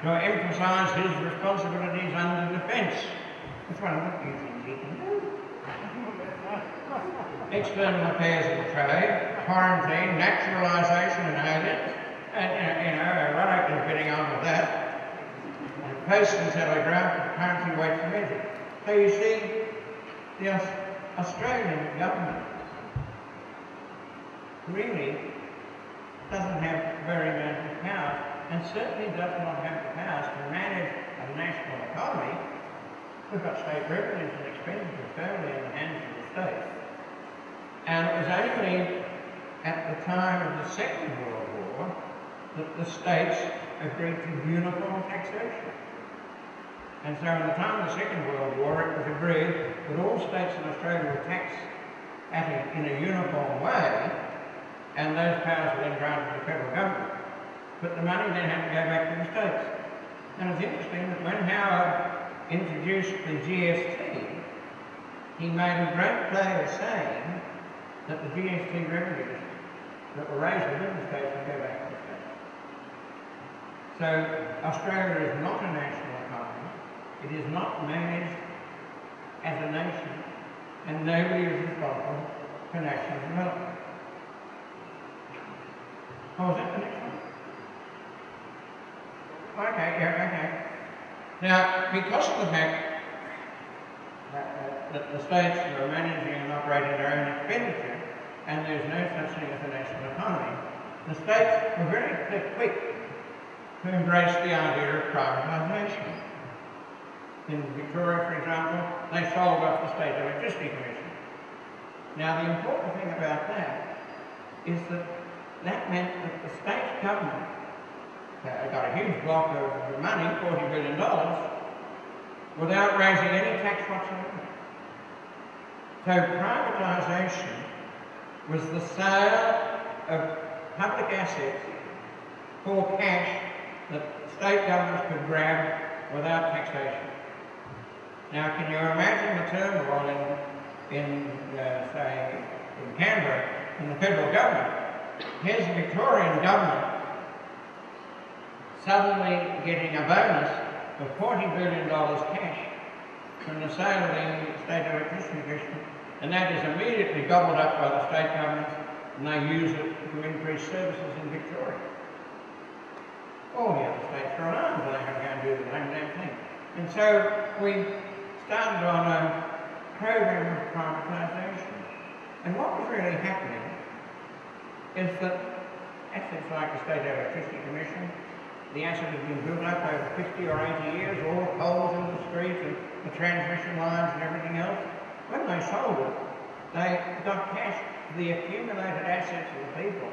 to emphasise his responsibilities under defence. That's one of the few things he can do. External affairs and trade, quarantine, naturalisation and aliens, and Roanoke is getting on with that. And post and telegraph, currency weights and measures. So you see, the Australian government really doesn't have very many powers, and certainly does not have the powers to manage a national economy. We've got state revenues and expenditures firmly in the hands of the states. And it was only at the time of the Second World War that the states agreed to uniform taxation. And so at the time of the Second World War, it was agreed that all states in Australia were taxed in a uniform way, and those powers were then granted to the federal government. But the money then had to go back to the states. And it's interesting that when Howard introduced the GST, he made a great play of saying that the GST revenues that were raised within the states would go back to the states. So Australia is not a national economy. It is not managed as a nation, and nobody is responsible for national development. Oh, is that the next one? Okay, yeah, okay. Now, because of the fact that the states are managing and operating their own expenditure, and there's no such thing as a national economy, the states were very quick to embrace the idea of privatisation. In Victoria, for example, they sold off the State Electricity Commission. Now, the important thing about that is that meant that the state government got a huge block of money, $40 billion, without raising any tax whatsoever. So privatisation was the sale of public assets for cash that state governments could grab without taxation. Now, can you imagine the turmoil in Canberra, in the federal government? Here's the Victorian government suddenly getting a bonus of $40 billion cash from the sale of the State Electricity Commission And that is immediately gobbled up by the state governments, and they use it to increase services in Victoria. All the other states are on arms, and they're going to go and do the same damn thing. And so we started on a program of privatisation. And what was really happening is that assets like the State Electricity Commission, the asset had been built up over 50 or 80 years, all the poles in the street and the transmission lines and everything else. When they sold it, they got cash for the accumulated assets of the people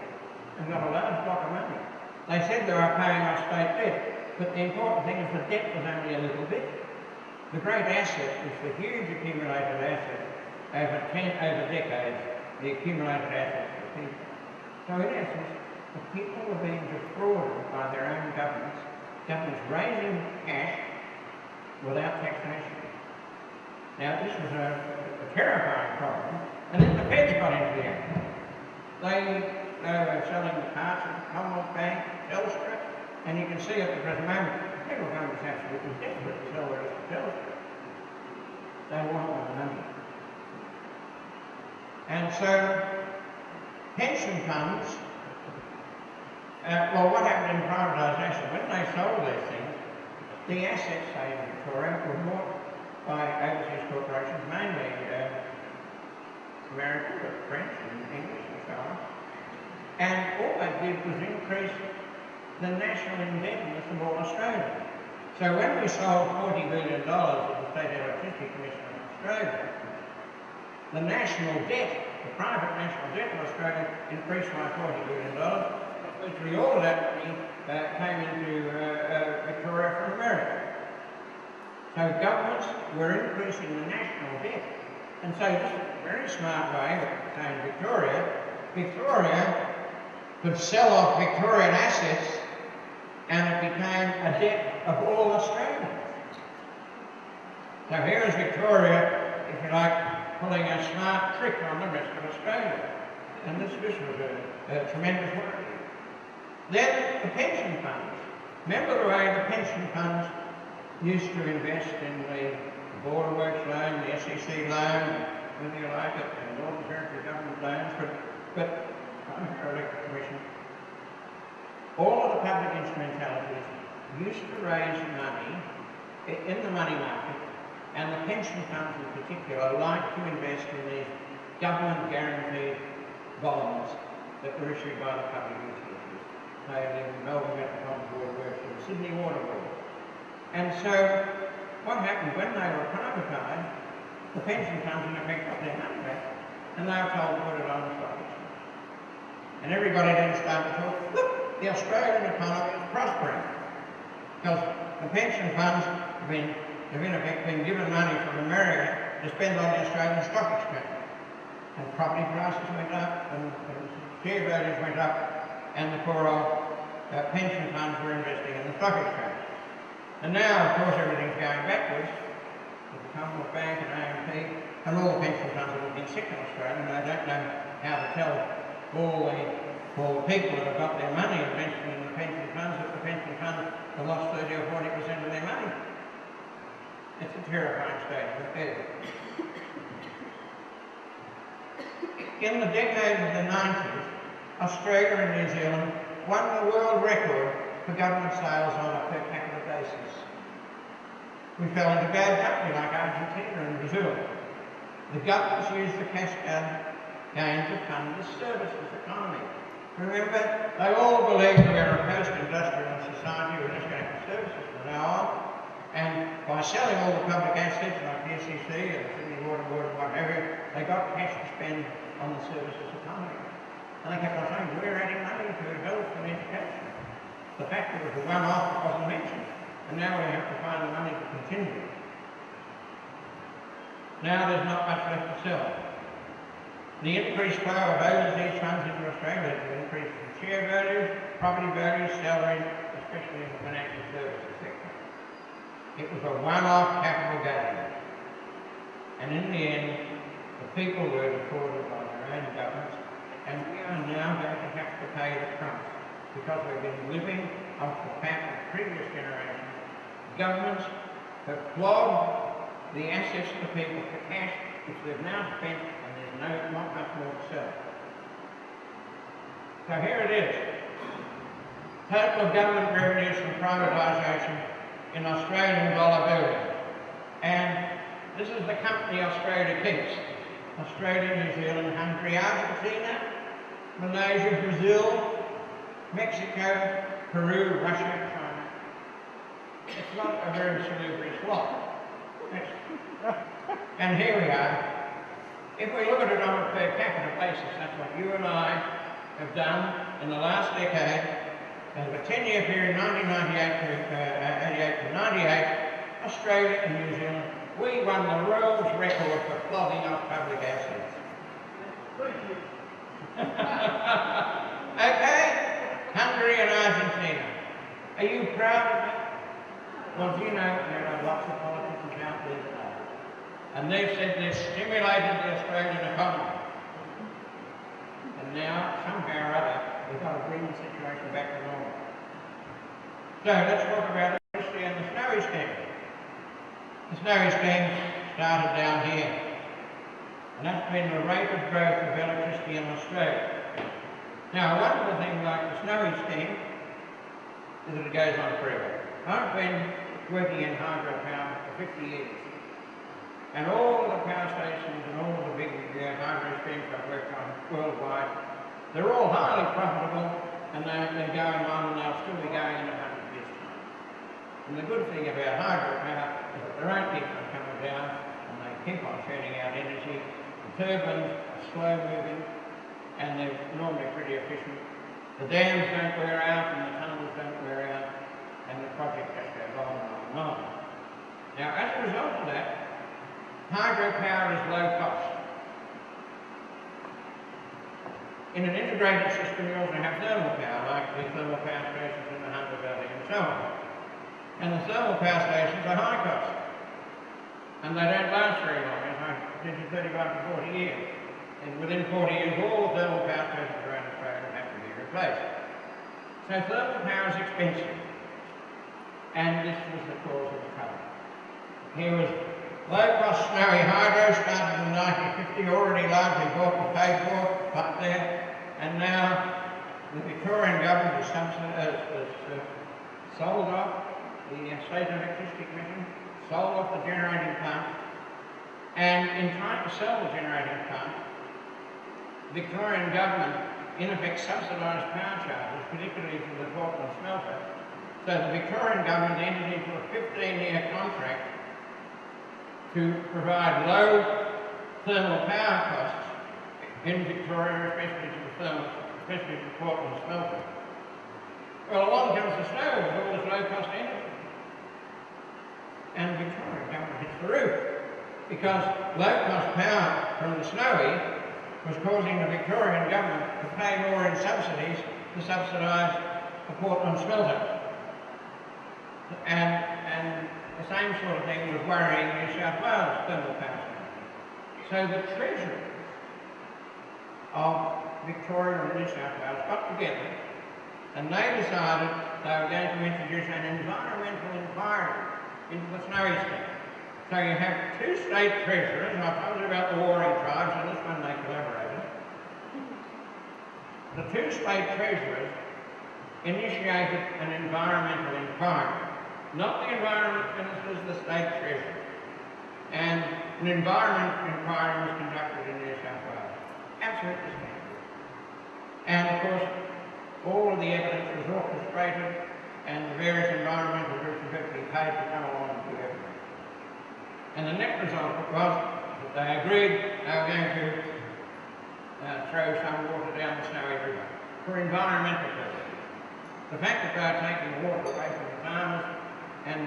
and got a large block of money. They said they were paying off state debt, but the important thing is the debt was only a little bit. The great asset was the huge accumulated asset over decades, the accumulated assets of the people. So in essence, the people were being defrauded by their own governments raising cash without taxation. Now this was a terrifying problem, and then the feds got into the act. They were selling the parts of the Commonwealth Bank, Telstra, and you can see at the present moment, the federal government is absolutely desperate to sell the rest of Telstra. They want all the money. And so, pension funds, well, what happened in privatisation? When they sold these things, the assets, say, in Victoria, were bought by overseas corporations, mainly American, but French and English and so on. And all they did was increase the national indebtedness of all Australia. So when we sold $40 billion of the State Electricity Commission in Australia, the national debt, the private national debt of Australia increased by $40 billion. Virtually all of that money came into Victoria from America. So governments were increasing the national debt. And so this is a very smart way of saying Victoria could sell off Victorian assets and it became a debt of all Australians. So here is Victoria, if you like, pulling a smart trick on the rest of Australia. And this was a tremendous work. Then the pension funds. Remember the way the pension funds used to invest in the Border Works loan, the SEC loan, whether you like it, and Northern Territory government loans, but Electoral Commission. All of the public instrumentalities used to raise money in the money market, and the pension funds in particular like to invest in these government-guaranteed bonds that were issued by the public utilities, say the Melbourne Metropolitan Board of Works and the Sydney Water Board. And so what happened when they were privatised, the pension funds in effect got their money back, and they were told to put it on the stock exchange. And everybody then started to talk, look, the Australian economy is prospering. Because the pension funds have in effect been given money from America to spend on the Australian stock exchange. And property prices went up, and share values went up, and the poor old pension funds were investing in the stock exchange. And now, of course, everything's going backwards. With the Commonwealth Bank and AMP, and all the pension funds have been sick in Australia, and they don't know how to tell all the people that have got their money invested in the pension funds that the pension funds have lost 30 or 40% of their money. It's a terrifying state of affairs. In the decade of the 90s, Australia and New Zealand won the world record for government sales on a per capita basis. We fell into bad company like Argentina and Brazil. The governments used the cash gain to fund the services economy. Remember, they all believed we were a post-industrial society, we're just going for services from now on. And by selling all the public assets like the SEC and the Sydney Water Board and whatever, they got cash to spend on the services economy. And they kept on saying, we're adding money to health and education. The fact that it was a one-off wasn't mentioned. And now we have to find the money to continue. Now there's not much left to sell. The increased flow of overseas funds into Australia to increase in share values, property values, salaries, especially in the financial services sector. It was a one-off capital gain. And in the end, the people were defrauded by their own governments, and we are now going to have to pay the price because we've been living off the fat of previous generations. Governments have flogged the assets of the people for cash which they've now spent, and there's not much more to sell. So here it is. Total government revenues from privatisation in Australian dollar billion. And this is the company Australia keeps. Australia, New Zealand, Hungary, Argentina, Malaysia, Brazil, Mexico, Peru, Russia, China. It's not a very salubrious lot. And here we are. If we look at it on a per capita basis, that's what you and I have done in the last decade. Over a 10-year period, 1988 to 98, Australia and New Zealand, we won the world's record for flogging off public assets. Okay? Hungary and Argentina. Are you proud of that? Well, do you know there are lots of politicians out there that are. And they've said they've stimulated the Australian economy. And now, somehow or other, we've got to bring the situation back to normal. So let's talk about electricity and the Snowy scheme. The Snowy scheme started down here. And that's been the rate of growth of electricity in Australia. Now, a wonderful thing like the Snowy scheme is that it goes on forever. I've been working in hydropower for 50 years. And all the power stations and all the big hydro schemes I've worked on worldwide, they're all highly profitable, and they're going on, and they'll still be going in 100 years' time. And the good thing about hydropower is that they don't keep on coming down, and they keep on churning out energy. The turbines are slow moving, and they're normally pretty efficient. The dams don't wear out, and the tunnels don't wear out, and the project just goes on and on and on. Now, as a result of that, hydropower is low cost. In an integrated system, you also have thermal power, like the thermal power stations in the Hunter Valley and so on. And the thermal power stations are high cost. And they don't last very long, as I did in 35 to 40 years. And within 40 years, all the thermal power stations around Australia have to be replaced. So thermal power is expensive. And this was the cause of the trouble. Here was low-cost Snowy hydro, started in 1950, already largely bought and paid for up there, and now the Victorian government has sold off the State Electricity Commission, sold off the generating plant, and in trying to sell the generating plant, the Victorian government in effect subsidised power charges, particularly for the Portland smelter. So the Victorian government entered into a 15-year contract to provide low thermal power costs in Victoria, especially to the Portland smelter. Well, along comes the snow with all this low-cost energy. And the Victorian government hits the roof, because low-cost power from the Snowy was causing the Victorian government to pay more in subsidies to subsidise the Portland smelter. And the same sort of thing was worrying New South Wales thermal power station. So the treasuries of Victoria and New South Wales got together, and they decided they were going to introduce an environmental inquiry into the Snowy scheme. So you have two state treasurers, and I told you about the warring tribes, and this one they collaborated. The two state treasurers initiated an environmental inquiry. Not the environment ministers, the state treasurer. And an environment inquiry was conducted in New South Wales. Absolutely scandalous. And of course, all of the evidence was orchestrated, and the various environmental groups were virtually paid to come along and do everything. And the net result was that they agreed they were going to throw some water down the Snowy River for environmental purposes. The fact that they were taking the water away from the farmers, and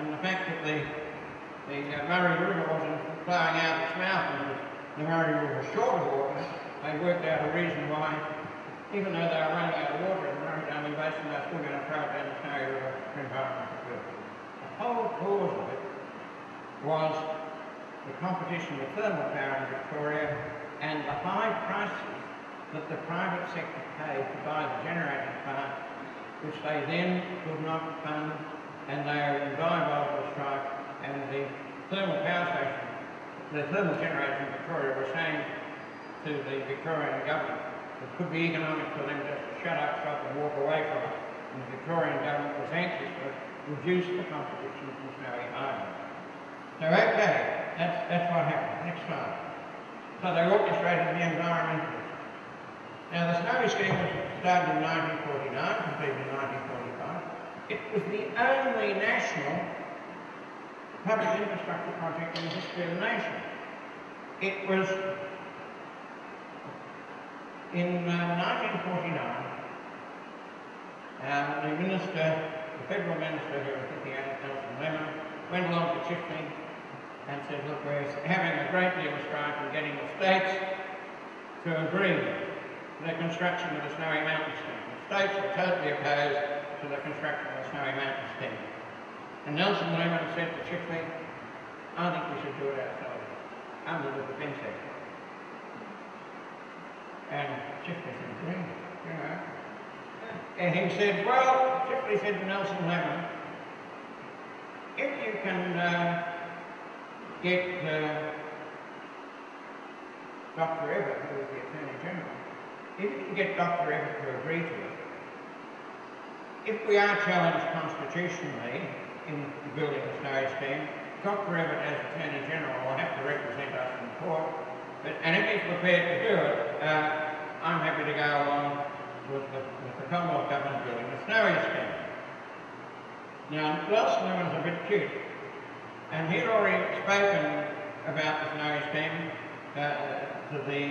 the fact that the Murray River wasn't flowing out its mouth and the Murray River was short of water, they worked out a reason why, even though they were running out of water in the Murray Basin, they were still going to throw it down the Snowy River for environmental purposes. The whole cause of it was the competition with thermal power in Victoria and the high prices that the private sector paid to buy the generating plant, which they then could not fund, and they are in diabolical strike, and the thermal power station the thermal generators in Victoria were saying to the Victorian government it could be economic for them just to shut up shop and walk away from it. And the Victorian government was anxious to reduce the competition from snowy hydro. So okay, that's what happened. Next slide. So they orchestrated the environmentalists. Now the snowy scheme was started in 1949, completed in 1945. It was the only national public infrastructure project in the history of the nation. It was in 1949, the federal minister who was looking at it, Nelson Lemon, went along to Chifley and said, look, we're having a great deal of strife in getting the states to agree to the construction of the Snowy Mountain scheme. The states were totally opposed to the construction of the Snowy Mountain scheme. And Nelson Lemon said to Chifley, I think we should do it ourselves, under the Defence Act. And Chifley said, green, you know. And he said, well, Chifley said to Nelson Lemon, if you can get Dr. Everett, who was the Attorney General, if you can get Dr. Everett to agree to it, if we are challenged constitutionally in building the Snowy scheme, Dr. Everett, as Attorney General, will have to represent us in court. And if he's prepared to do it, I'm happy to go along with the Commonwealth Government building the Snowy scheme. Now, Nelson Lemon was a bit cute, and he'd already spoken about the Snowy scheme to the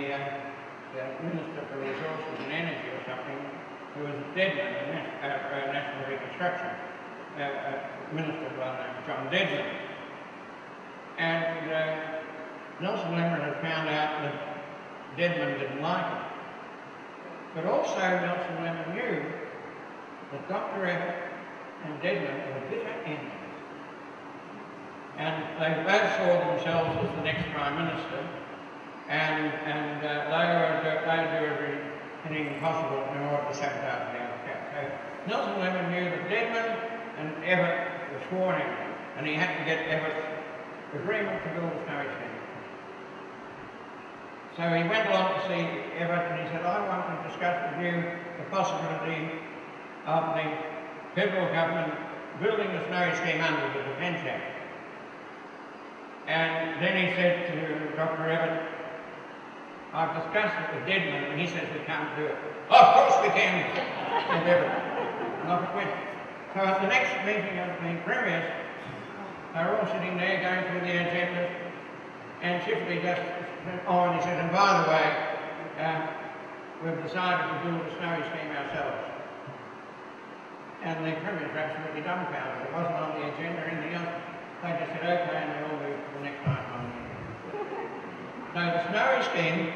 Minister for Resources and Energy or something, who was Dedman, National Reconstruction Minister by the name of John Dedman. And Nelson Lemon had found out that Dedman didn't like it. But also Nelson Lemon knew that Dr. Everett and Dedman were bitter enemies. And they both saw themselves as the next Prime Minister, and they would do anything possible in order to sabotage the outcome. So Nelson Lemon knew that Dedman and Everett were sworn enemies, and he had to get Everett's agreement to build the Snowy scheme. So he went along to see Everett and he said, I want to discuss with you the possibility of the federal government building the Snowy scheme under the Defence Act. And then he said to Dr. Everett, I've discussed it with Dedman and he says we can't do it. Oh, of course we can, said Everett. And off it went. So at the next meeting of the Premiers, they were all sitting there going through the agendas, and Chifley just went on, he said, and by the way, we've decided to build the Snowy scheme ourselves. And the Premiers were absolutely dumbfounded. It wasn't on the agenda or anything else. They just said, okay, and they all moved to the next item. So the Snowy scheme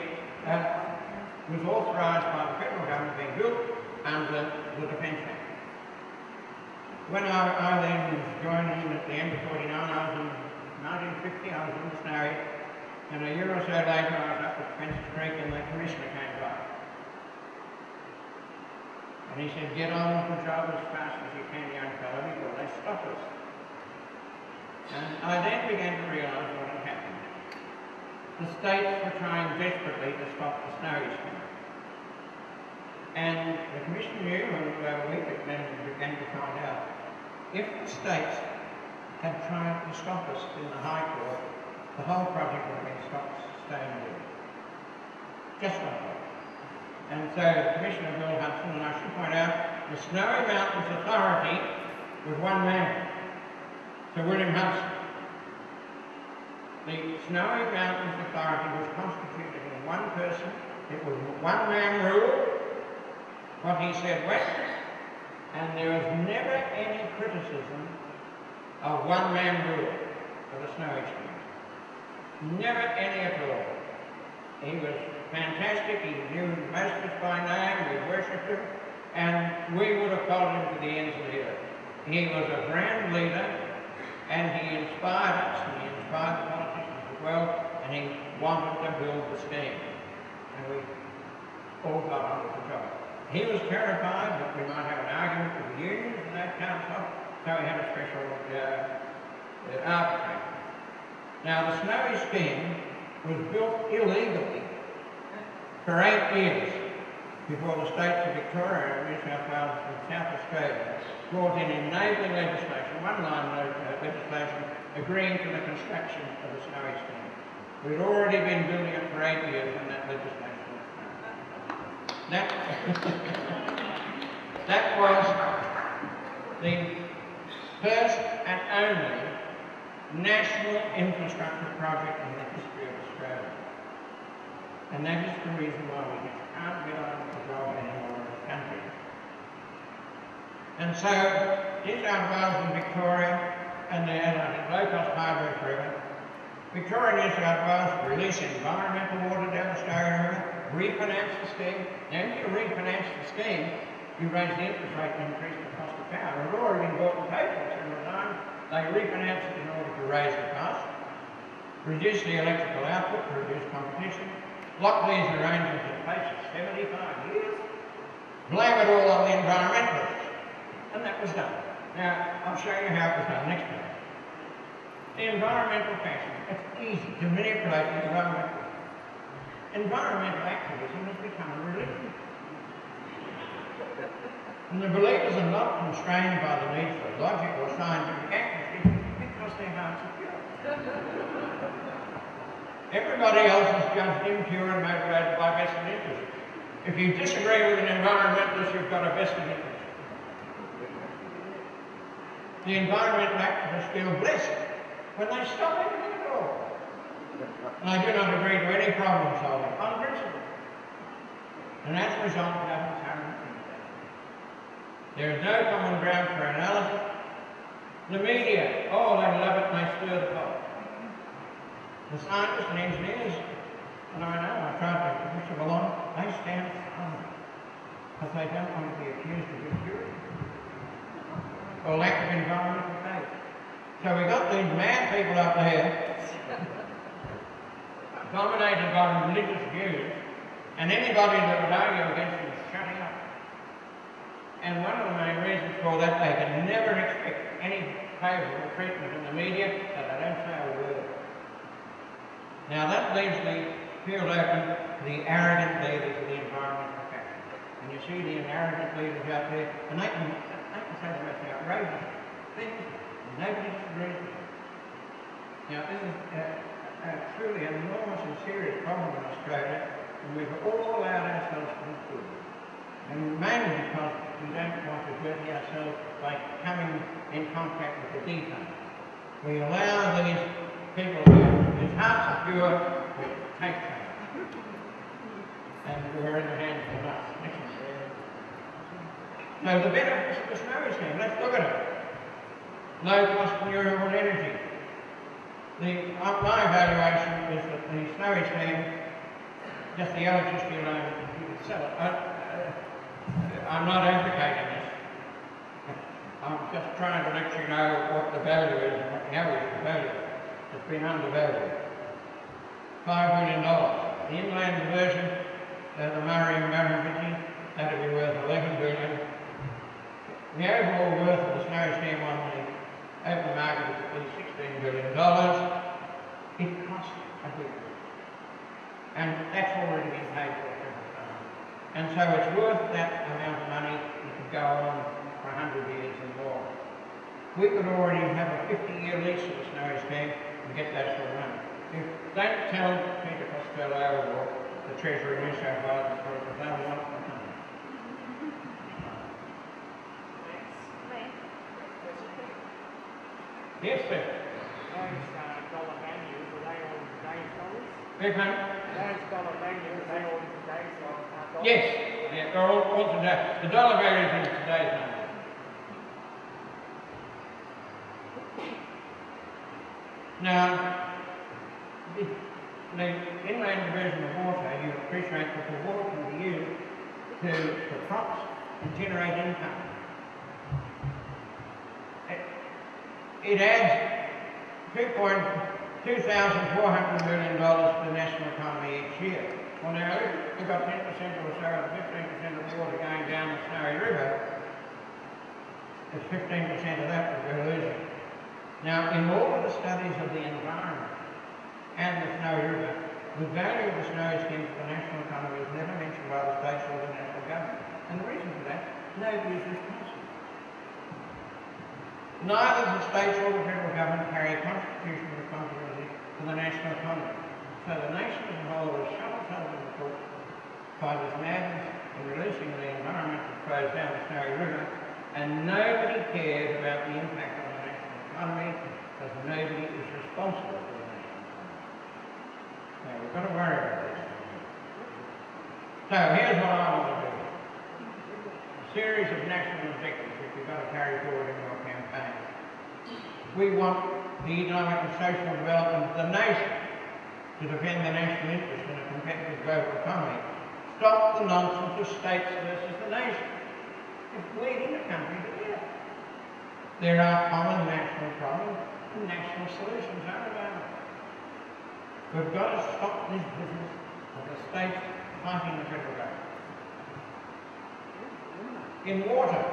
was authorised by the federal government being built under the Defence Act. When I then was joining at the end of 49, I was in 1950, I was in the Snowy, and a year or so later I was up at Spencer Creek and the Commissioner came by. And he said, get on with the job as fast as you can, young fellow, before they stop us. And I then began to realise what had happened. The states were trying desperately to stop the Snowy scheme. And the Commission knew, and we began to find out, if the states had tried to stop us in the High Court, the whole project would have been stopped, staying there. Just like that. And so Commissioner Bill Hudson, and I should point out, the Snowy Mountains Authority was one man, Sir William Hudson. The Snowy Mountains Authority was constituted in one person. It was one-man rule. What he said went, and there was never any criticism of one-man rule for the Snowy scheme. Never any at all. He was fantastic, he knew most of us by name, we worshipped him, and we would have followed him to the ends of the earth. He was a grand leader, and he inspired us, and he inspired the politicians as well, and he wanted to build the scheme. And we all got on with the job. He was terrified that we might have an argument with the unions and that kind of stuff, so he had a special arbitrator. Now, the Snowy scheme was built illegally for 8 years before the states of Victoria, New South Wales and South Australia brought in enabling legislation, one-line legislation, agreeing to the construction of the Snowy scheme. We'd already been building it for 8 years when that legislation was passed. That was the first and only national infrastructure project in the history of Australia. And that is the reason why we can't get on with the job anymore in this country. And so, New South Wales and Victoria and the low-cost hydro forever, Victoria and New South Wales release environmental water down the Australian River, refinance the scheme. Now, if you refinance the scheme, you raise the interest rate and increase the cost of power. It had already been bought and paid for several times. They refinance it in order to raise the cost, reduce the electrical output to reduce competition, lock these arrangements in place for 75 years, blame it all on the environmentalists. And that was done. Now, I'll show you how it was done next time. The environmental fashion, it's easy to manipulate the environment. Environmental activism has become a religion. And the believers are not constrained by the need for logic or scientific accuracy because their hearts are pure. Everybody else is just impure and motivated by vested interest. If you disagree with an environmentalist, you've got a vested interest. The environmental activists feel blessed when they stop everything at all. And I do not agree to any problem solving on principle. And as a result, governments are intimidated. There is no common ground for analysis. The media, oh, they love it and they stir the pot. The scientists and engineers, and I know, I tried to push them along, they stand silent because they don't want to be accused of impurity or lack of environmental faith. So we got these mad people up there, dominated by religious views, and anybody that would argue against them is shutting up. And one of the main reasons for that, they can never expect any favourable treatment in the media, so they don't say a word. Now that leaves the field open to the arrogant leaders of the environmental profession. And you see the arrogant leaders out there, and they can say the most outrageous things, and nobody disagrees with them. Now this is a truly enormous and serious problem in Australia, and we've all allowed ourselves to be fooled. And mainly because we don't want to dirty ourselves by coming in contact with the detail. We allow these people whose hearts are pure to take power. And we're in the hands of us. Next one. So the benefits of the Snowy scheme, let's look at it. Low cost renewable energy. My evaluation is that the Snowy scheme, just the electricity alone, you could sell it. I'm not advocating this. I'm just trying to let you know what the value is and what the average value is. It's been undervalued. $5 billion. The inland version, the Murray and Murrumbidgee, that would be worth $11 billion. The overall worth of the Snowy scheme on the open market is at least $16 billion. It costs a billion. And that's already been paid for several times. And so it's worth that amount of money. It could go on for 100 years and more. We could already have a 50-year lease of the Snowy scheme and get that sort of money. Don't tell Peter Costello or the Treasurer of New South Wales because they will want the money. Yes, sir. Those dollar values, are they all in today's dollars? Big man? Those dollar values, are they all in today's dollars? Yes. Yeah, they're all today. The dollar value is in today's money. Now, the inland division of water, you appreciate that the water can be used for crops and generate income. It adds $2,400 million to the national economy each year. Well now, we've got 10% or so, 15% of the water going down the Snowy River. It's 15% of that that we're losing. Now, in all of the studies of the environment, and the Snowy River, the value of the Snowy scheme for the national economy is never mentioned by the states or the national government. And the reason for that, nobody is responsible. Neither the states or the federal government carry a constitutional responsibility for the national economy. So the nation as a whole is shut itself in the foot by this madness in releasing the environmental flows down the Snowy River, and nobody cares about the impact on the national economy because nobody is responsible for the national economy. Now we've got to worry about this. So here's what I want to do. A series of national objectives which we've got to carry forward in your campaign. We want the economic and social development of the nation to defend the national interest in a competitive global economy. Stop the nonsense of states versus the nation. It's bleeding the country together. There are common national problems and national solutions are available. We've got to stop this business of the states fighting the federal government. In water,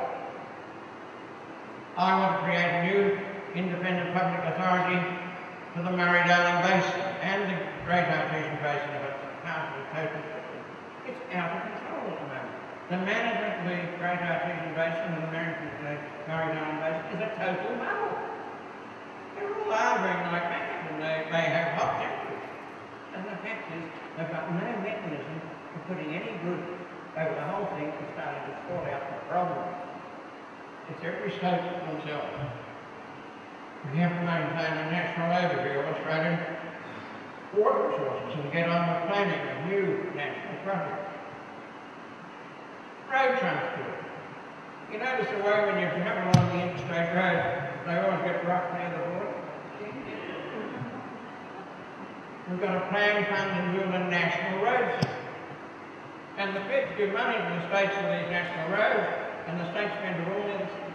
I want to create a new independent public authority for the Murray-Darling Basin and the Great Artesian Basin of its part of the total system. It's out of control at the moment. The management of the Great Artesian Basin and the Murray-Darling Basin is a total muddle. They're all arguing like mad and they have hot tempers. And the fact is, they've got no mechanism for putting any group over the whole thing and starting to sort out the problem. It's every state for themselves. We have to maintain a national overview of Australian water resources and get on with planning a new national project. Road transport. You notice the way when you travel along the interstate road, they always get rough near the border? We've got a plan, fund and build a national road system. And the feds give money to the states for these national roads, and the states spend it all in the cities.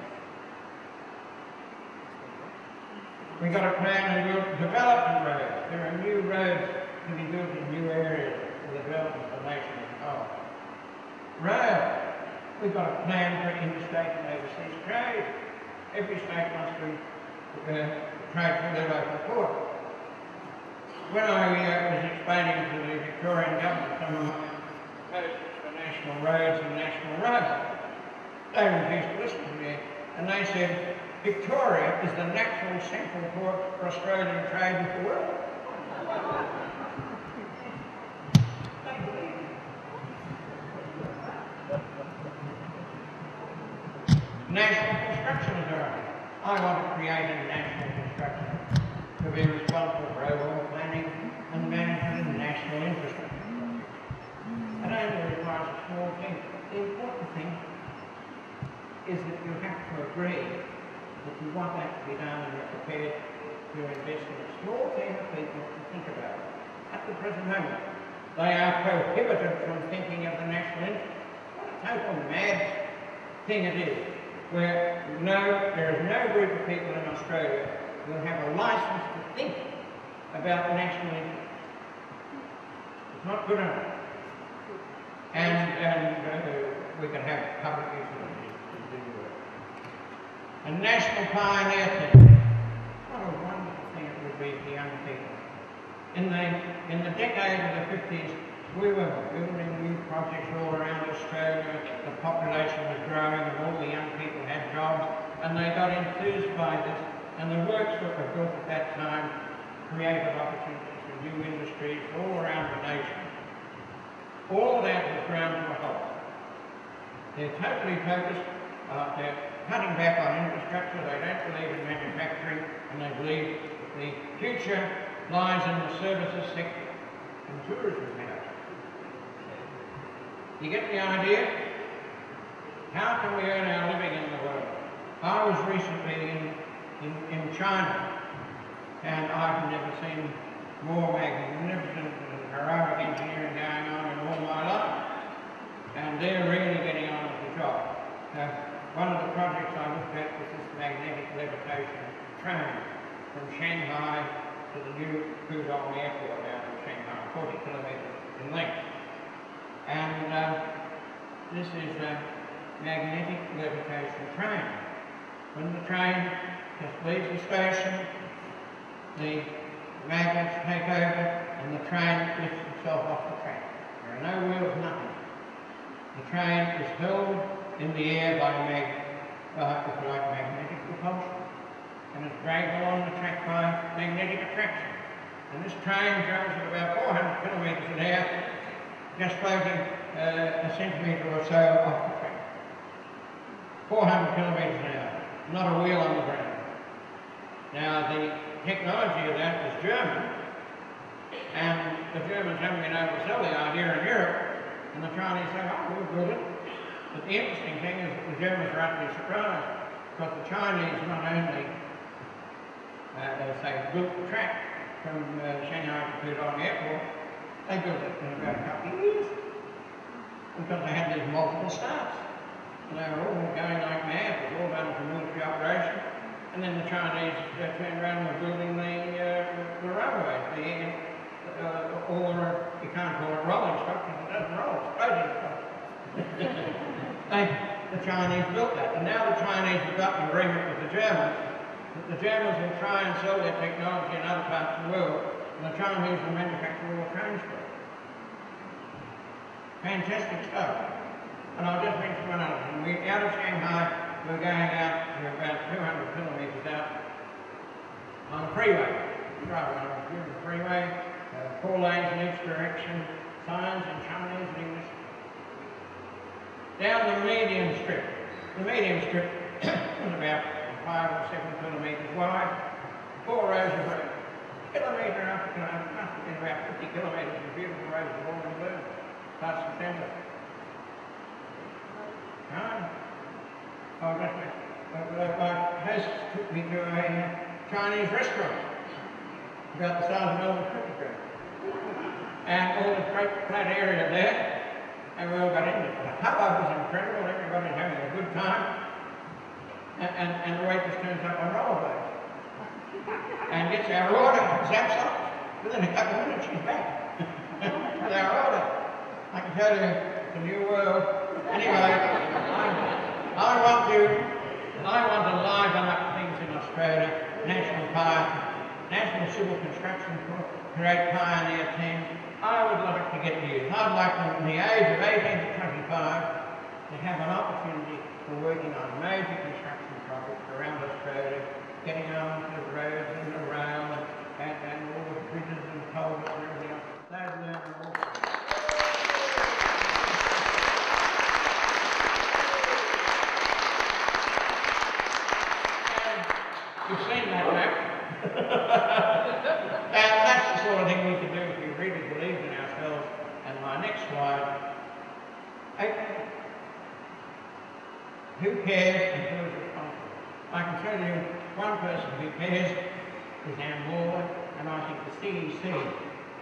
We've got a plan and build development roads. There are new roads to be built in new areas for the development of the nation as a whole. Rail. We've got a plan for interstate and overseas trade. Every state wants to trade through their local port. When I was explaining to the Victorian government some of my proposals for national roads and national roads, they refused to listen to me, and they said, Victoria is the natural central port for Australian trade with the world. National Construction Authority. I want to create a national construction to be responsible for overall planning and management of national infrastructure. It only requires a small thing. The important thing is that you have to agree that you want that to be done and you're prepared to invest in a small team of people to think about it. At the present moment, they are prohibited from thinking of the national interest. What a total mad thing it is, where there is no group of people in Australia who have a licence to think about the national interest. It's not good enough. And we can have public utilities to do work. A national pioneer thing. What a wonderful thing it would be for young people. In the decade of the 50s, we were building new projects all around Australia. The population was growing and all the young people had jobs and they got enthused by this. And the works that were built at that time created opportunities for new industries all around the nation. All of that has ground to a halt. They're totally focused, they're cutting back on infrastructure, they don't believe in manufacturing, and they believe the future lies in the services sector and tourism now. You get the idea? How can we earn our living in the world? I was recently in China, and I've never seen more magnificent and heroic engineering going on in all my life. And they're really getting on with the job. One of the projects I looked at was this magnetic levitation train from Shanghai to the new Pudong airport out in Shanghai, 40 kilometres in length. And this is a magnetic levitation train. When the train just leaves the station, the magnets take over and the train lifts itself off the track. There are no wheels, nothing. The train is held in the air by magnetic propulsion, and it's dragged along the track by magnetic attraction. And this train travels at about 400 kilometres an hour, just floating a centimetre or so off the track. 400 kilometres an hour, not a wheel on the ground. Now the technology of that is German, and the Germans haven't been able to sell the idea in Europe, and the Chinese say, oh, we'll build it. But the interesting thing is that the Germans are utterly surprised, because the Chinese not only, built the track from Shanghai to Pudong Airport, they built it in about a couple of years, because they had these multiple starts. And they were all going like mad, it was all done for military operation. And then the Chinese turned around and were building the railway, you can't call it rolling stock because it doesn't roll, it's floating stock. The Chinese built that, and now the Chinese have got an agreement with the Germans that the Germans will try and sell their technology in other parts of the world, and the Chinese will manufacture all the trains for it. Fantastic stuff. And I'll just mention one other thing. We're out of Shanghai, we're going out to about 200 kilometres out on a freeway. We drive on a beautiful freeway, 4 lanes in each direction, signs in Chinese and English. Down the medium strip. The medium strip was about 5 or 7 kilometres wide, 4 rows of road. Kilometre after kilometre, must have been about 50 kilometres of beautiful roads of all in blue, past September. My host took me to a Chinese restaurant about the size of Melbourne cricket ground. And all this great flat area there, and we all got in it. The hubbub was incredible, everybody's having a good time. And the waitress turns up on rollerblades and gets our order, zaps off. Within a couple of minutes she's back with our order. I can tell you, it's a new world. Anyway, I want to liven up things in Australia, National Park, National Civil Construction Corps, create pioneer teams. I would like to get youth. I'd like them in the age of 18 to 25 to have an opportunity for working on major construction projects around Australia, getting on to the roads and the rail and all the bridges and culverts and everything else. They've learned an awful lot. You've seen that map. And that's the sort of thing we can do if we really believe in ourselves. And my next slide. Who cares and who is responsible? I can tell you one person who cares is Anne Moore, and I think the CEC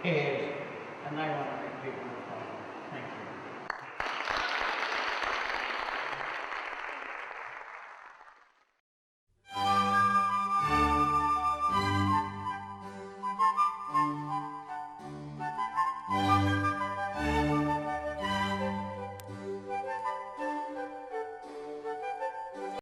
cares, and they want to make people